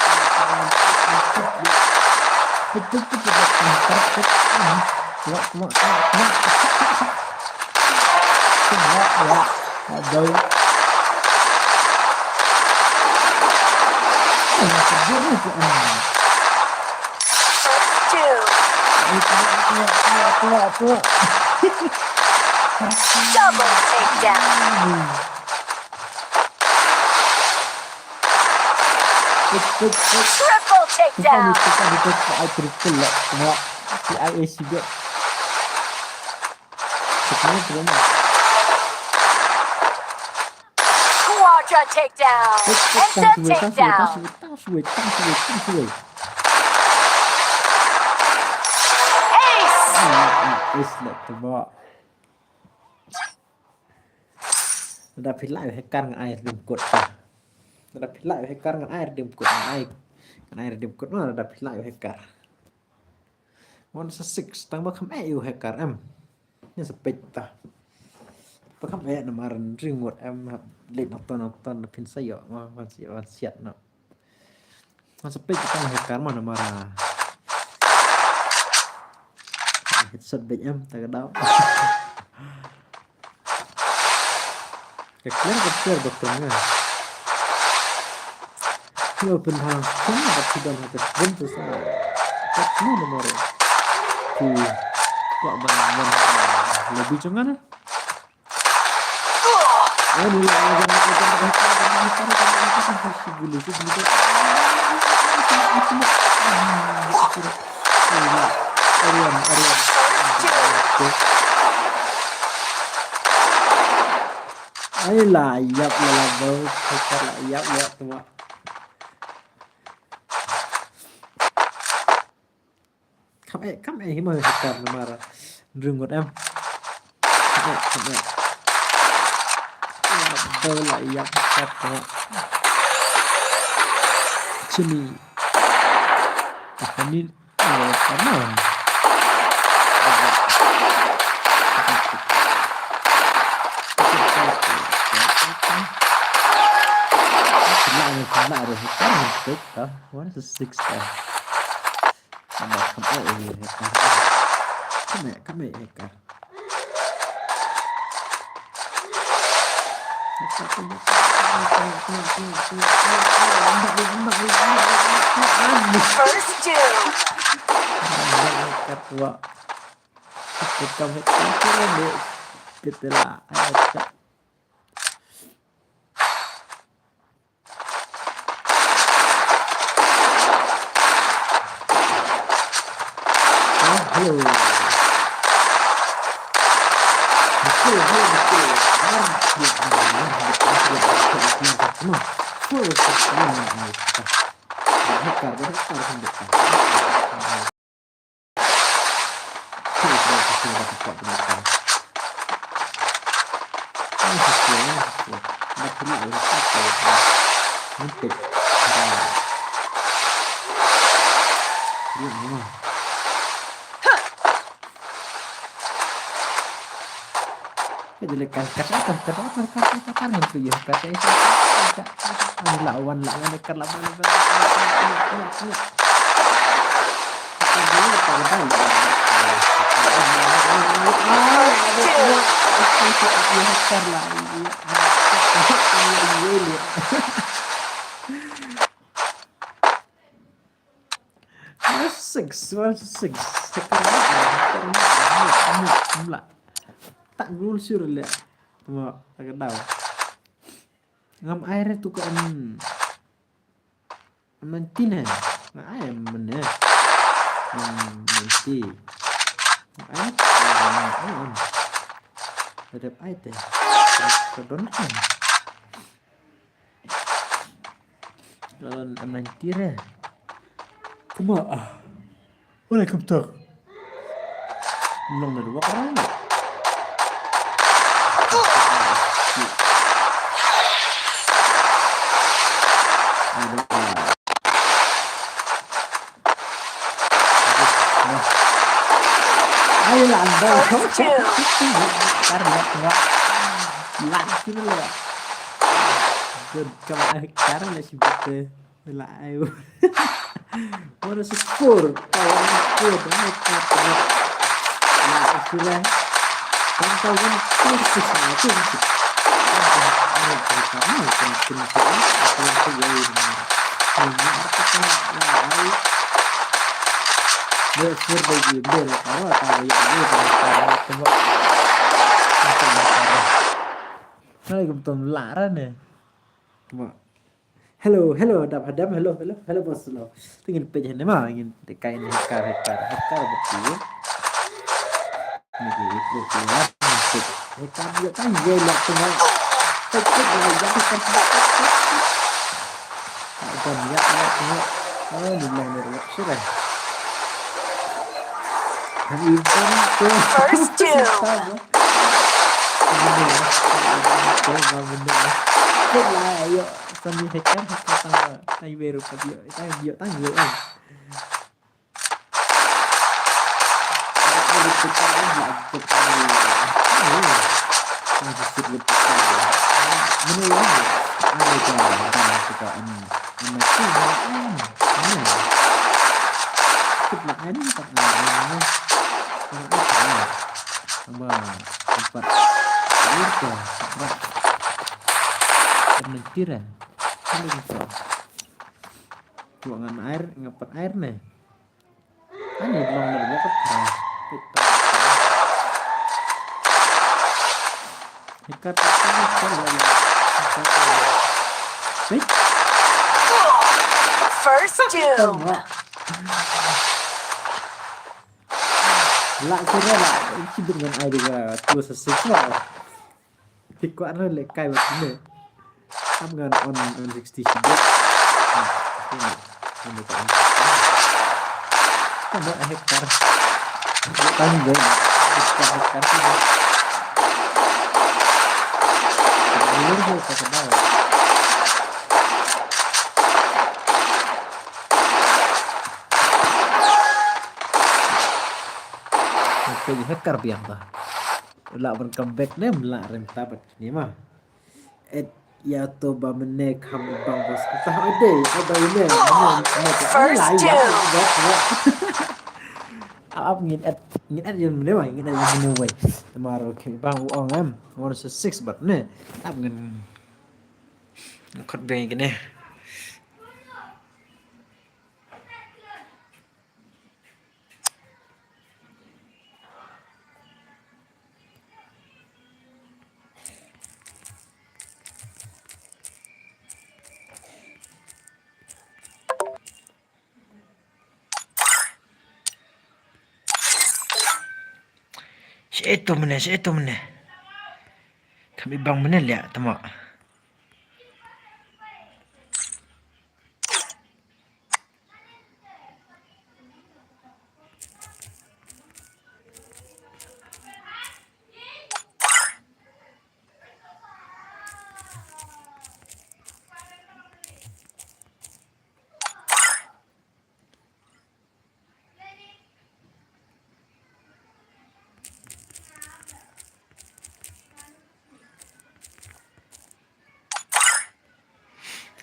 Double takedown. Triple takedown. Quadra takedown. And the takedown. Ace. Đã phí lại hacker ngan air đừng cột. Đã phí lại hacker ngan air đừng cột ngan air đừng cột nó đã phí lại hacker. 1/6 tăng bak kham eu hacker em. Ni sepet ta. Pakam ayat namaran ring what em late nonton pin saya masih siat no. Masa pe kita hekar mana marah. Headset baik em tak ada. Kalian kecil dokternya. Kalau penhalang semua dapat dan atas bentuk saya. Tak semua nomor. Kok bangun lebih cungan? Ini Ay layap bau kita layap ya semua. Kamu mau kita marah rungut em. Kamu bau layap kita. Sini. Ini kamu. Kena ada hektar hampir dah. What is a 6 dah? Sama kamu hektar. Kamu hektar. First two. Ketua. Kita hektar kita lah. Hello. Jadi kata itu ya kata itu lawan dekat lawan six tak gul sur le tuma tak daw ngam air tu kan mantina na ay mana nanti ay ada ay teh sedon kan lawan amantira kuma Waalaikumsalam belum ada waktu Ayo anda karena lagi dulu ya. Good karena si bete ayo. Mana skor? Kawan skor nah sudah kan itu Hello, hello bos lo. Tinggal pejah ni mah ingin kain hektar betul. Ini itu keluar musik. Hektar dia kan gila semua. Teknik belajar kan. Dan ya. Oh, di mana sudah. First two. Ayo, sambil hektar tangga baru dia tangga. Disebut lepas menurut ada cara kita ini masih ini cukup ini tak ada tambah 4 air ke penentiran ini bisa tuangan air ngepet air nih ini belum ada keras ikat First doom. Lạ cái đó là chỉ đừng ngần ai được tua sơ sơ vào thì quán hơi lại cay vào cái này 5.000 on 60 shibet ini kan ada hektar tăng với hektar ini dia kata dah cái hektar biang ta lạ vẫn comeback nem lạ renta bat ni mah ya to ba mene kam bang bos ta ade ada ini First doom. áp nghìn ad dân nếu mà nghìn ad dân vậy mà rồi khi bang uong em one six bật nè áp nghìn khất về cái này si itu mana kami bang mana lihat temak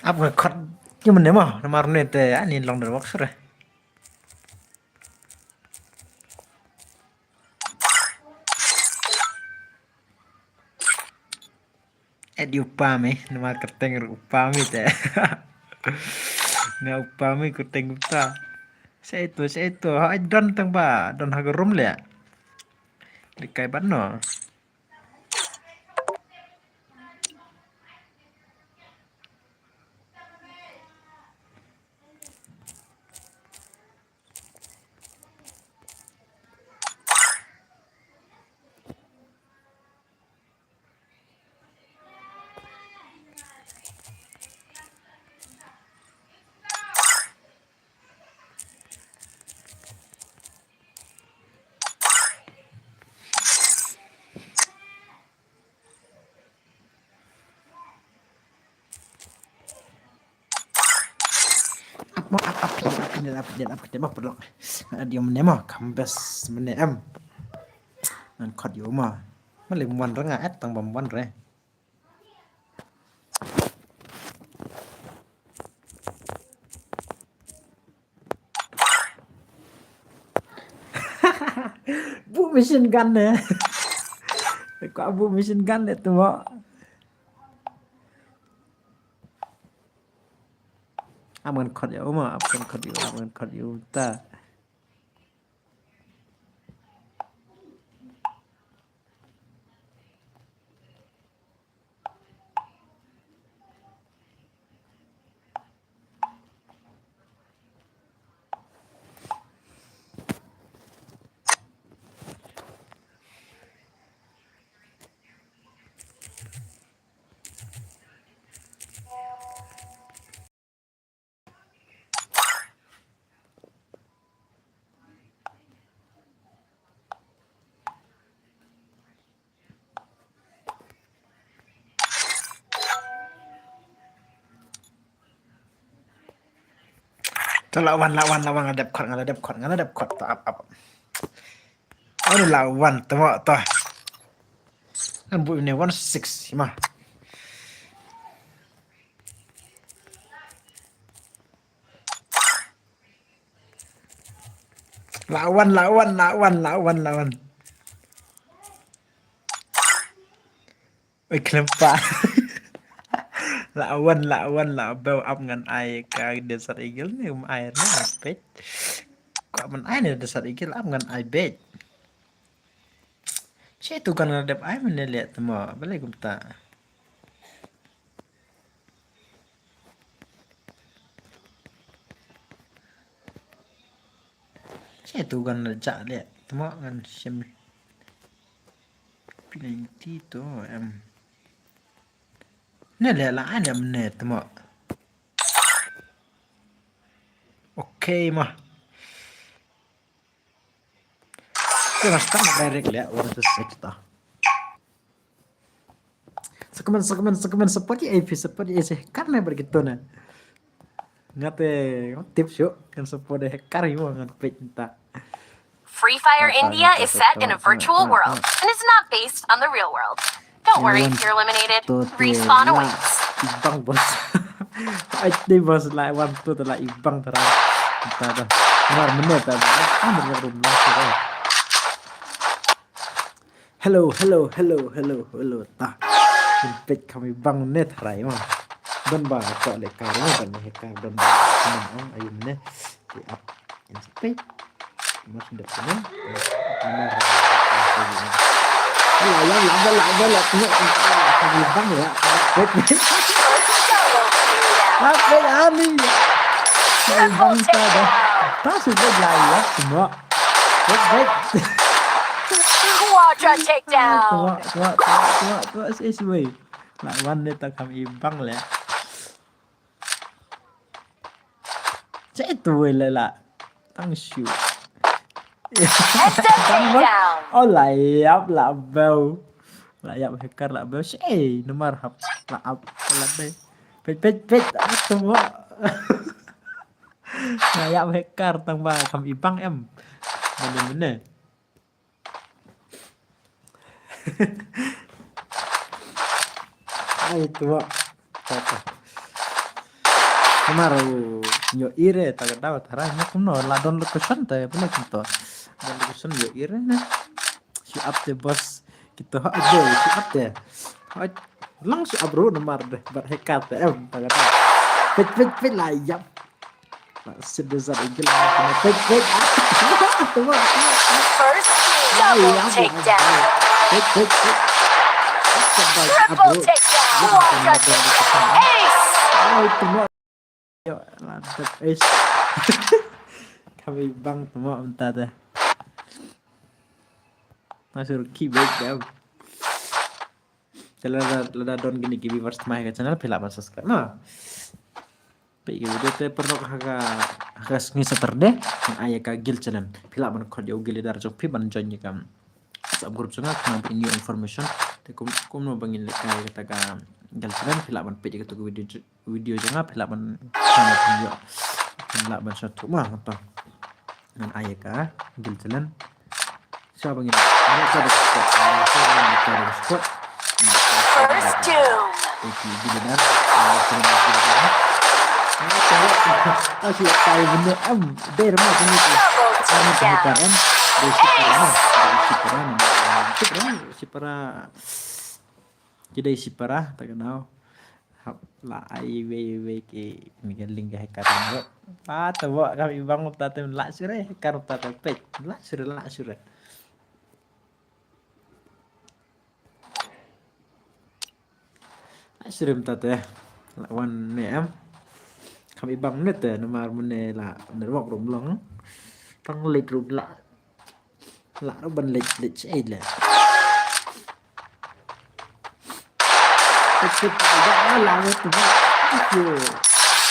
apa kat gimana mah nomor net ya ini long dari waktu re di upami nomor keteng upami teh nggak upami keteng uta saya itu don teng ba don hagerum le di kai banno mau apa dia mah perlu dia menema kambes menem nan khot yo mahมันเลยมันระงาตั้งบำวันเลยbu machine gun ne kok bu machine gun itu mah aman khot yo mah aman khot yo ta lawan ngadep khot tak apa. Oh lawan temo toh. Bu ini 16 mah. Lawan. Oi kelempa. lawan bau up ngan ai ka dasar igil ni airnya bet. Kok men ai ni dasar igil up ngan ai bet. Saya tu kan ngadep ai men lihat temo. Boleh kumta. Saya tu kan rejak lihat temo kan sim. Plenty tu em. Ni lihat lah ada menit temo. Okey mah. Kita start direct lihat warna sekta. Sekemen seperti sih karena begitu nah. Ngate tips yuk kan seperti hacker yuk ngat pinta. Free Fire India is set in a virtual world and is not based on the real world. Don't worry if you're eliminated. Respawn awaits. Ibang bos. Ay bos lah waktu telah ibang terang. Kita dah. Benar menit dah. Benar rumah sudah. Hello. Tah. Impet kami bang net rai mah. Don ba kok lekar ni ban hekar don ba. Memang ayu meneh. Di up. Impet. Mas sudah punya. Benar. Lah tengok kami bang ya. Apa ani? Bang tada. Tak sudah lah semua. Baik. Quadra takedown. Tua sih. Lawan dia tak kami bang lah. Saya tu lah. Tang shoot. Takedown. Oh layap lah bau. Layap hacker lah bau. Nomor hap lah deh. Pet semua. Layap hacker tambah kami bang em. Mana. Ay tua. Kata. Kemaru yo ire tak tahu taranya kuno ladon location ta punya kita. Dan location yo ire na. Si up the boss kita ha ada si up deh. Langsung abro nomor deh berhekat em tak tahu. Pet layap. Sebesar igil pet. First double takedown. Pet. Triple takedown. Quadra takedown. Ace. Ay temo. Yo lantet ace. Kami bang temo entah dah. Masuk keyboard jauh. Kalau ada don gini kibi first ke channel pila mas subscribe. Nah. Baik video tu perlu haga ni Saturday yang ayah ka gil channel. Pila man kod yo gil dar jok pi ban join ni kam. Sab group sunga kana new information. Te kum no bangin lekay kata ka gil channel pila man page kata video janga pila man channel video. Pila man satu mah apa. Nan ayah ka gil channel. Siapa bangin? Ada coba spot. First doom. Oke, benar. Asli tahu bener dari rumah sini tu. Sekarang si para jadi si para tak kenal. Lah ai we ke migaling ke hacker. Tahu kami bangun tatem lah sudah hacker tatem pet. Lah sudah. Asrim tate lawan nem kami bang net nomor mene la nerwak rum long tang lit rum la ban lit ai la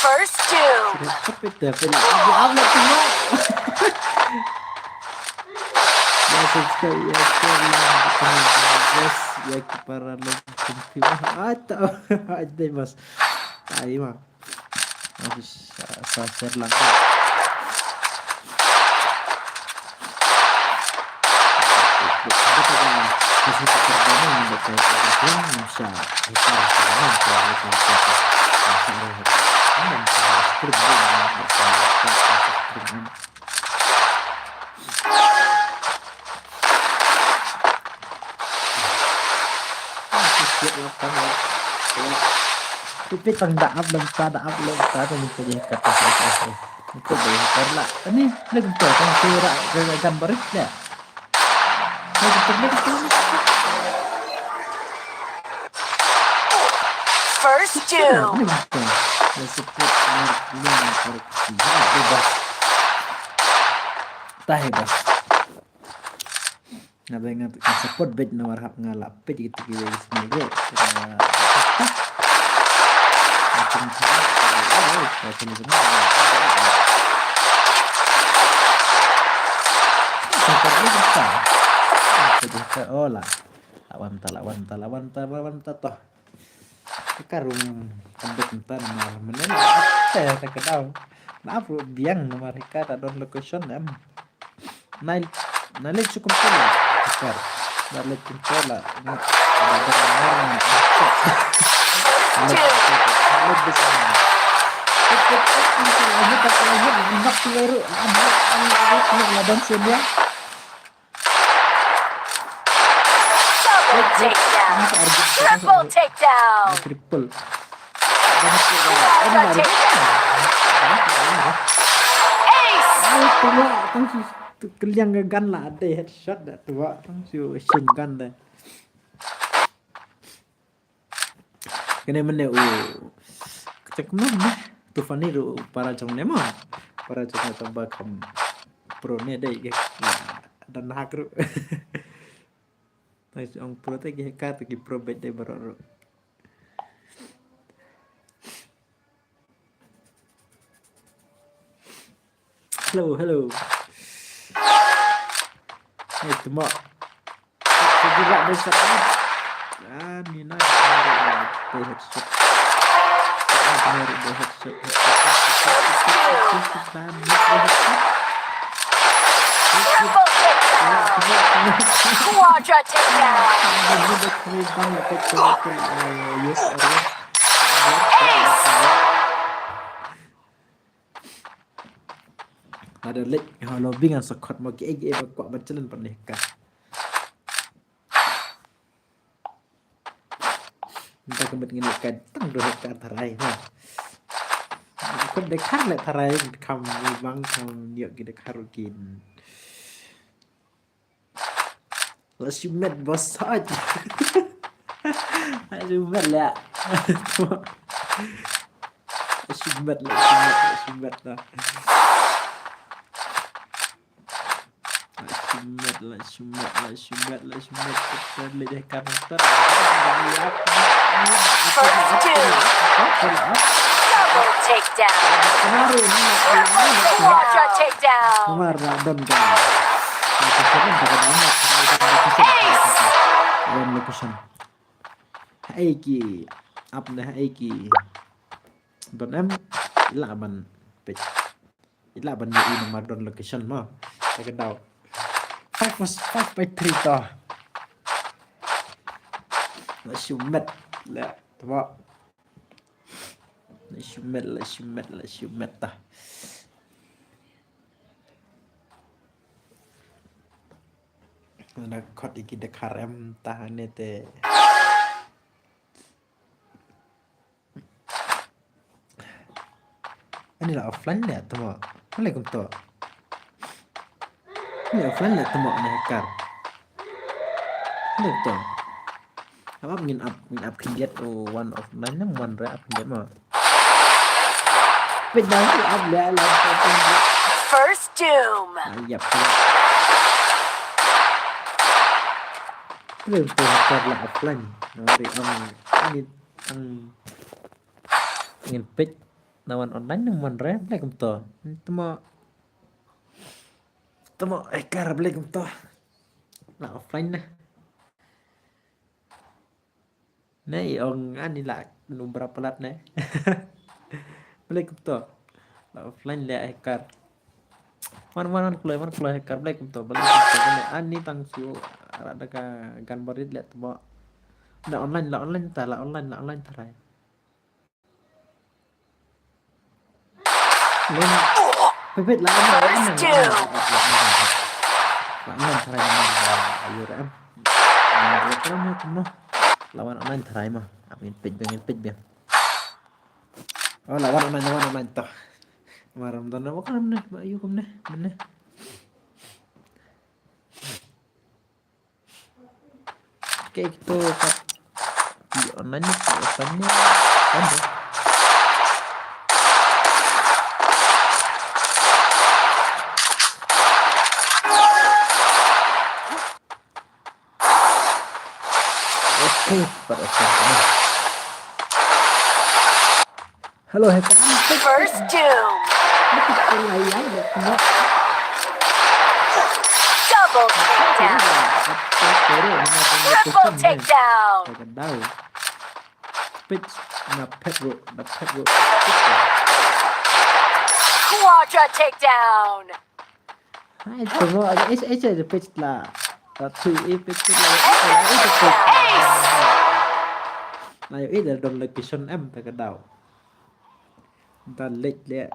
First doom. Tapi pela abla tuh ya subscribe ya para atau ada mas tadi mah masih share langsung kita kan masih pekerjaan yang dekat dengan bisa kita harus kalau kita dan skrip tapi tanda upload pada menjadi kata saya itu boleh lah ini lagi tuh kan surat gambar ya lagi terlihat First doom. ini betul ya support yang koreksi bebas tahe bas nggak ingat support bed nomor hak ngalap bed gitu gitu sendiri oh lah lawan toh karung pendek entar menen saya tak tahu maaf biang nomor hikar don location em naik cukup pula hikar balik pula Double takedown. Triple takedown. triple Quadra takedown. Ace. kalian gagan lah ada headshot dah tua tang siu singkan dah kene mene cek mana tu fani ru para jong nema para jong tambah kam pro ne dai ge dan hakru tai ong pro te ge ka tu ki pro bet dai baro hello itu mak juga besar mina headshot Triple takedown. Quadra takedown. Ace. ada lek kalau bingan sokot mau ke kok berjalan pernihkah minta kembali ngeliat tang doh ke tarai ha kon dekar le tarai kam bang kam yuk kita karukin let's you met boss aja ayo met lah let's you met lah Shumet kita lihat karakter First doom. Double takedown. Quadra takedown. Nomor radon kan Ace. location Aiki up dah Aiki don em laban page laban ni nomor don location mah saya tahu 5 by 3 toh la shumet la twa la shumet tah ada kot iki dekar em tahane te ini lah offline ya twa Assalamualaikum to ini offline lah twa ni hacker betul apa ngin up kindiat one of nine yang one re up kindiat mah pedang tu up lah First doom. ayap belum tu hacker lah offline dari ini ngin page nawan online yang one re Assalamualaikum to temo hacker Assalamualaikum to lah offline nah Này ông anh đi lại nụ berapa lat nih Assalamualaikum offline le hacker man keluar hacker Assalamualaikum Assalamualaikum ani tang su ada ka gambar itu lihat tebak. Lah online tarai. Lên Pipit lah First doom. online tarai ayo ram. Lawan online tarai mah. Amin pit biang. Oh lawan online toh. Maram tan apa kan meneh, ayo meneh. Kayak gitu Kak. Di online nih alasannya ada. Oke, pada saatnya. Halo, hacker. First doom. Double takedown. Triple takedown. Saya tahu. Pitch, dapat bro. Quadra takedown. Hai, semua ada aja pitch lah. Satu pitch lah. Nah, ini dari dom location M tak tahu. Dan late lihat.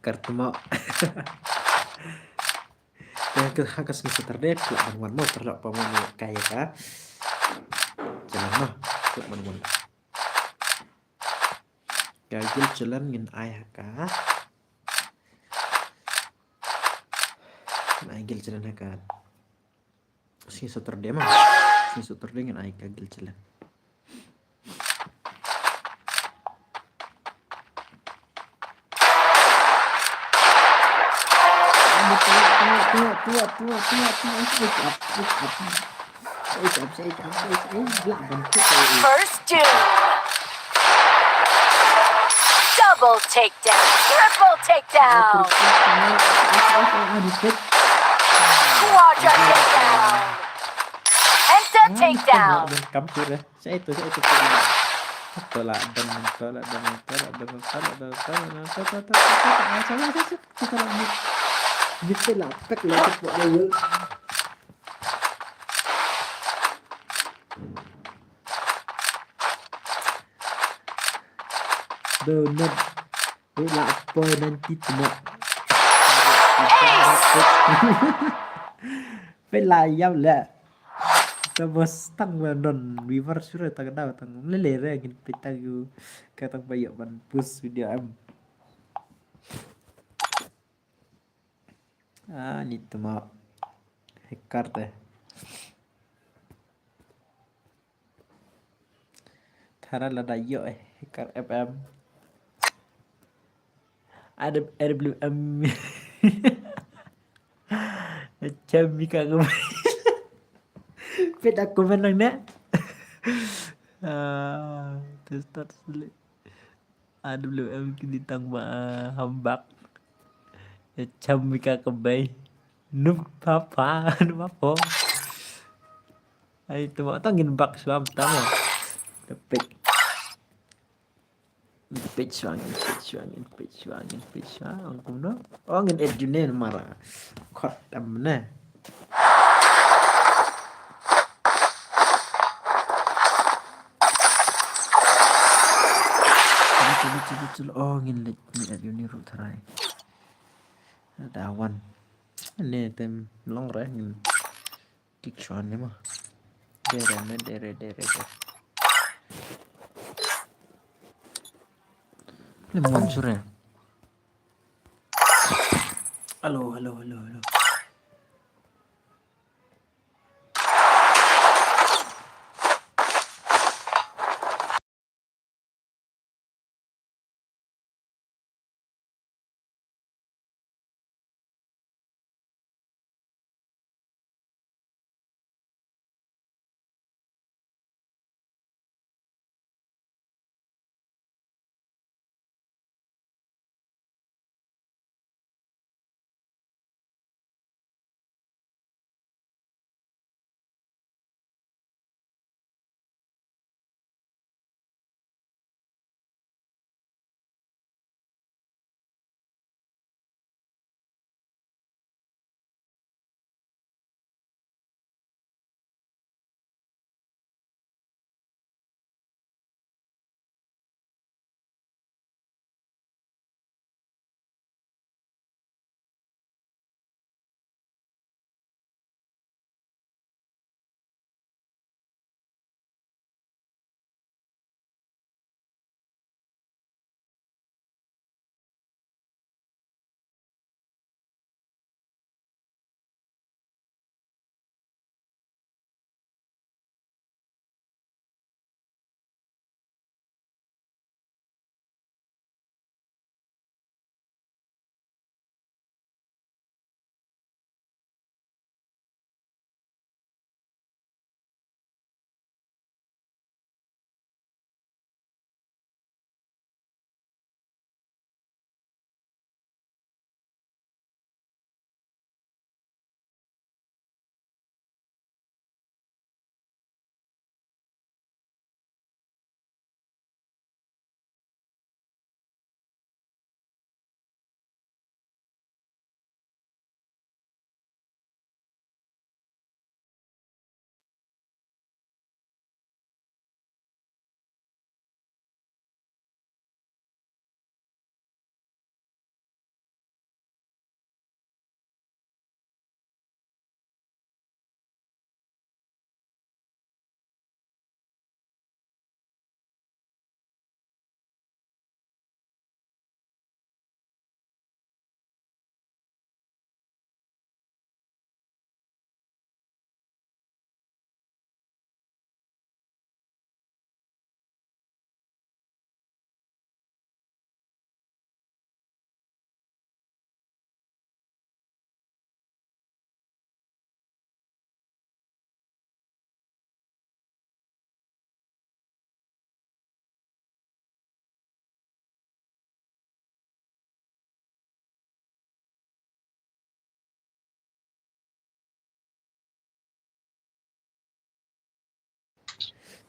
Kartu mau. Yang ke hakas ni terdekat lah bangun mau terlak paman kaya kah? Jalan mah, lah bangun. Gagil jalan ngin ayah kah? Gagil jalan kah? Si Saturday mah, si Saturday ngin ayah gagil jalan. Tua. First doom. Double takedown. Triple takedown. Quadra takedown. Penta takedown. Cắm chưa đấy? Sẽ itu. Tolak dan bisa lah pek lah cepat dulu. Donat lah apa nanti cuma pelayam lah Tabos tang non weaver sure tang daw tang lelere gin pitagu katang bayo ban push video am. Nito mau hacker teh. Thara lada yo hacker FM. Ada RWM. Macam mika gue. Pet aku menang nak. Start sulit. RWM kini tambah hambak. Macam mika kebay. Nup apa? Ay itu mau tangin bak suam tamo. Tepik. Pitch wangin. Angkum no. Oh ngin edune marah. Kot amne. Betul. Oh ngin lek ni edune ru tharai. Ada awan. Ini tem long reh ngin. Kiksuan ni mah. Dere. Ini mansur ya. Halo.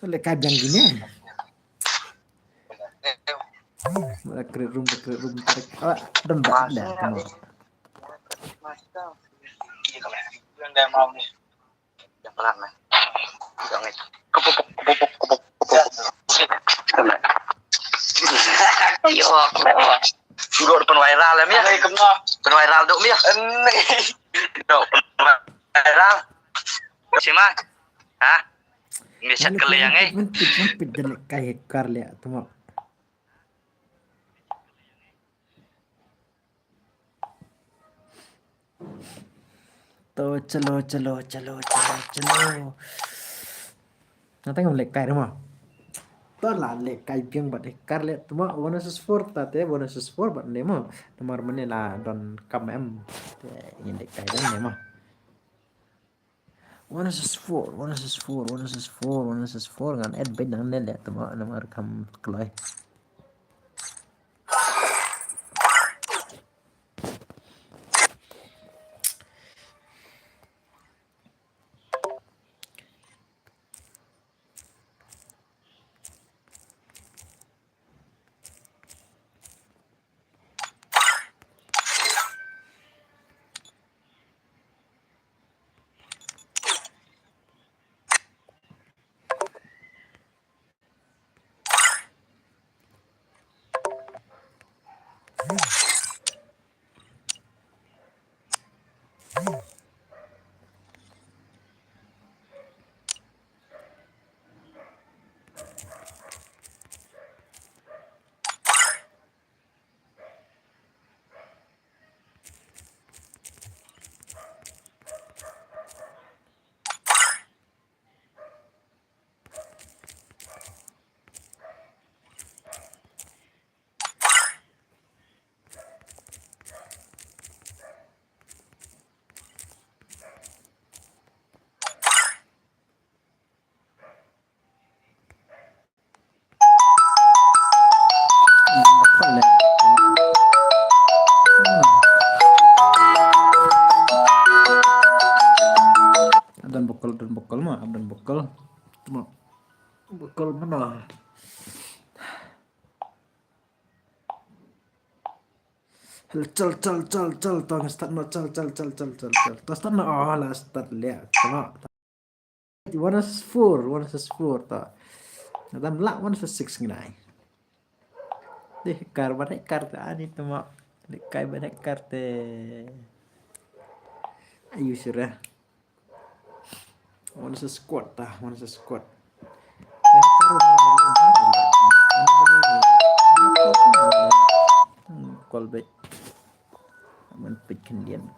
Lek kadang gini. Malah create room tarik. Oh, dan dah tengok. Yang pelan nih. Jangan. Kepupuk. Yo, Gua udah viral ya, Mia. Pen viral dok, Mia. Dok, viral. Sima. Hah? Bisa kelihang eh. Mempit dan kayak hekar lihat tengok. Tuh celo. Nanti nggak lekar mah. Tuh lah lekar biang buat hekar lihat tengok. Bonus sport tadi bonus sport buat demo. Nomor mana lah don KM. Ini lekar dan demo. Bonus sport kan add bed dengan lihat tengok nomor kam kelai. Dan bekal mah dan bekal cuma bekal mana cel tong start no cel to start no oh lah start lihat tengok 1 is 4 ta adam lah 1 is 6 ngai deh kar banyak karte ani tengok kai banyak karte ayo surah 1 is squad ta 1 is squad call back. Mình pick Canadian.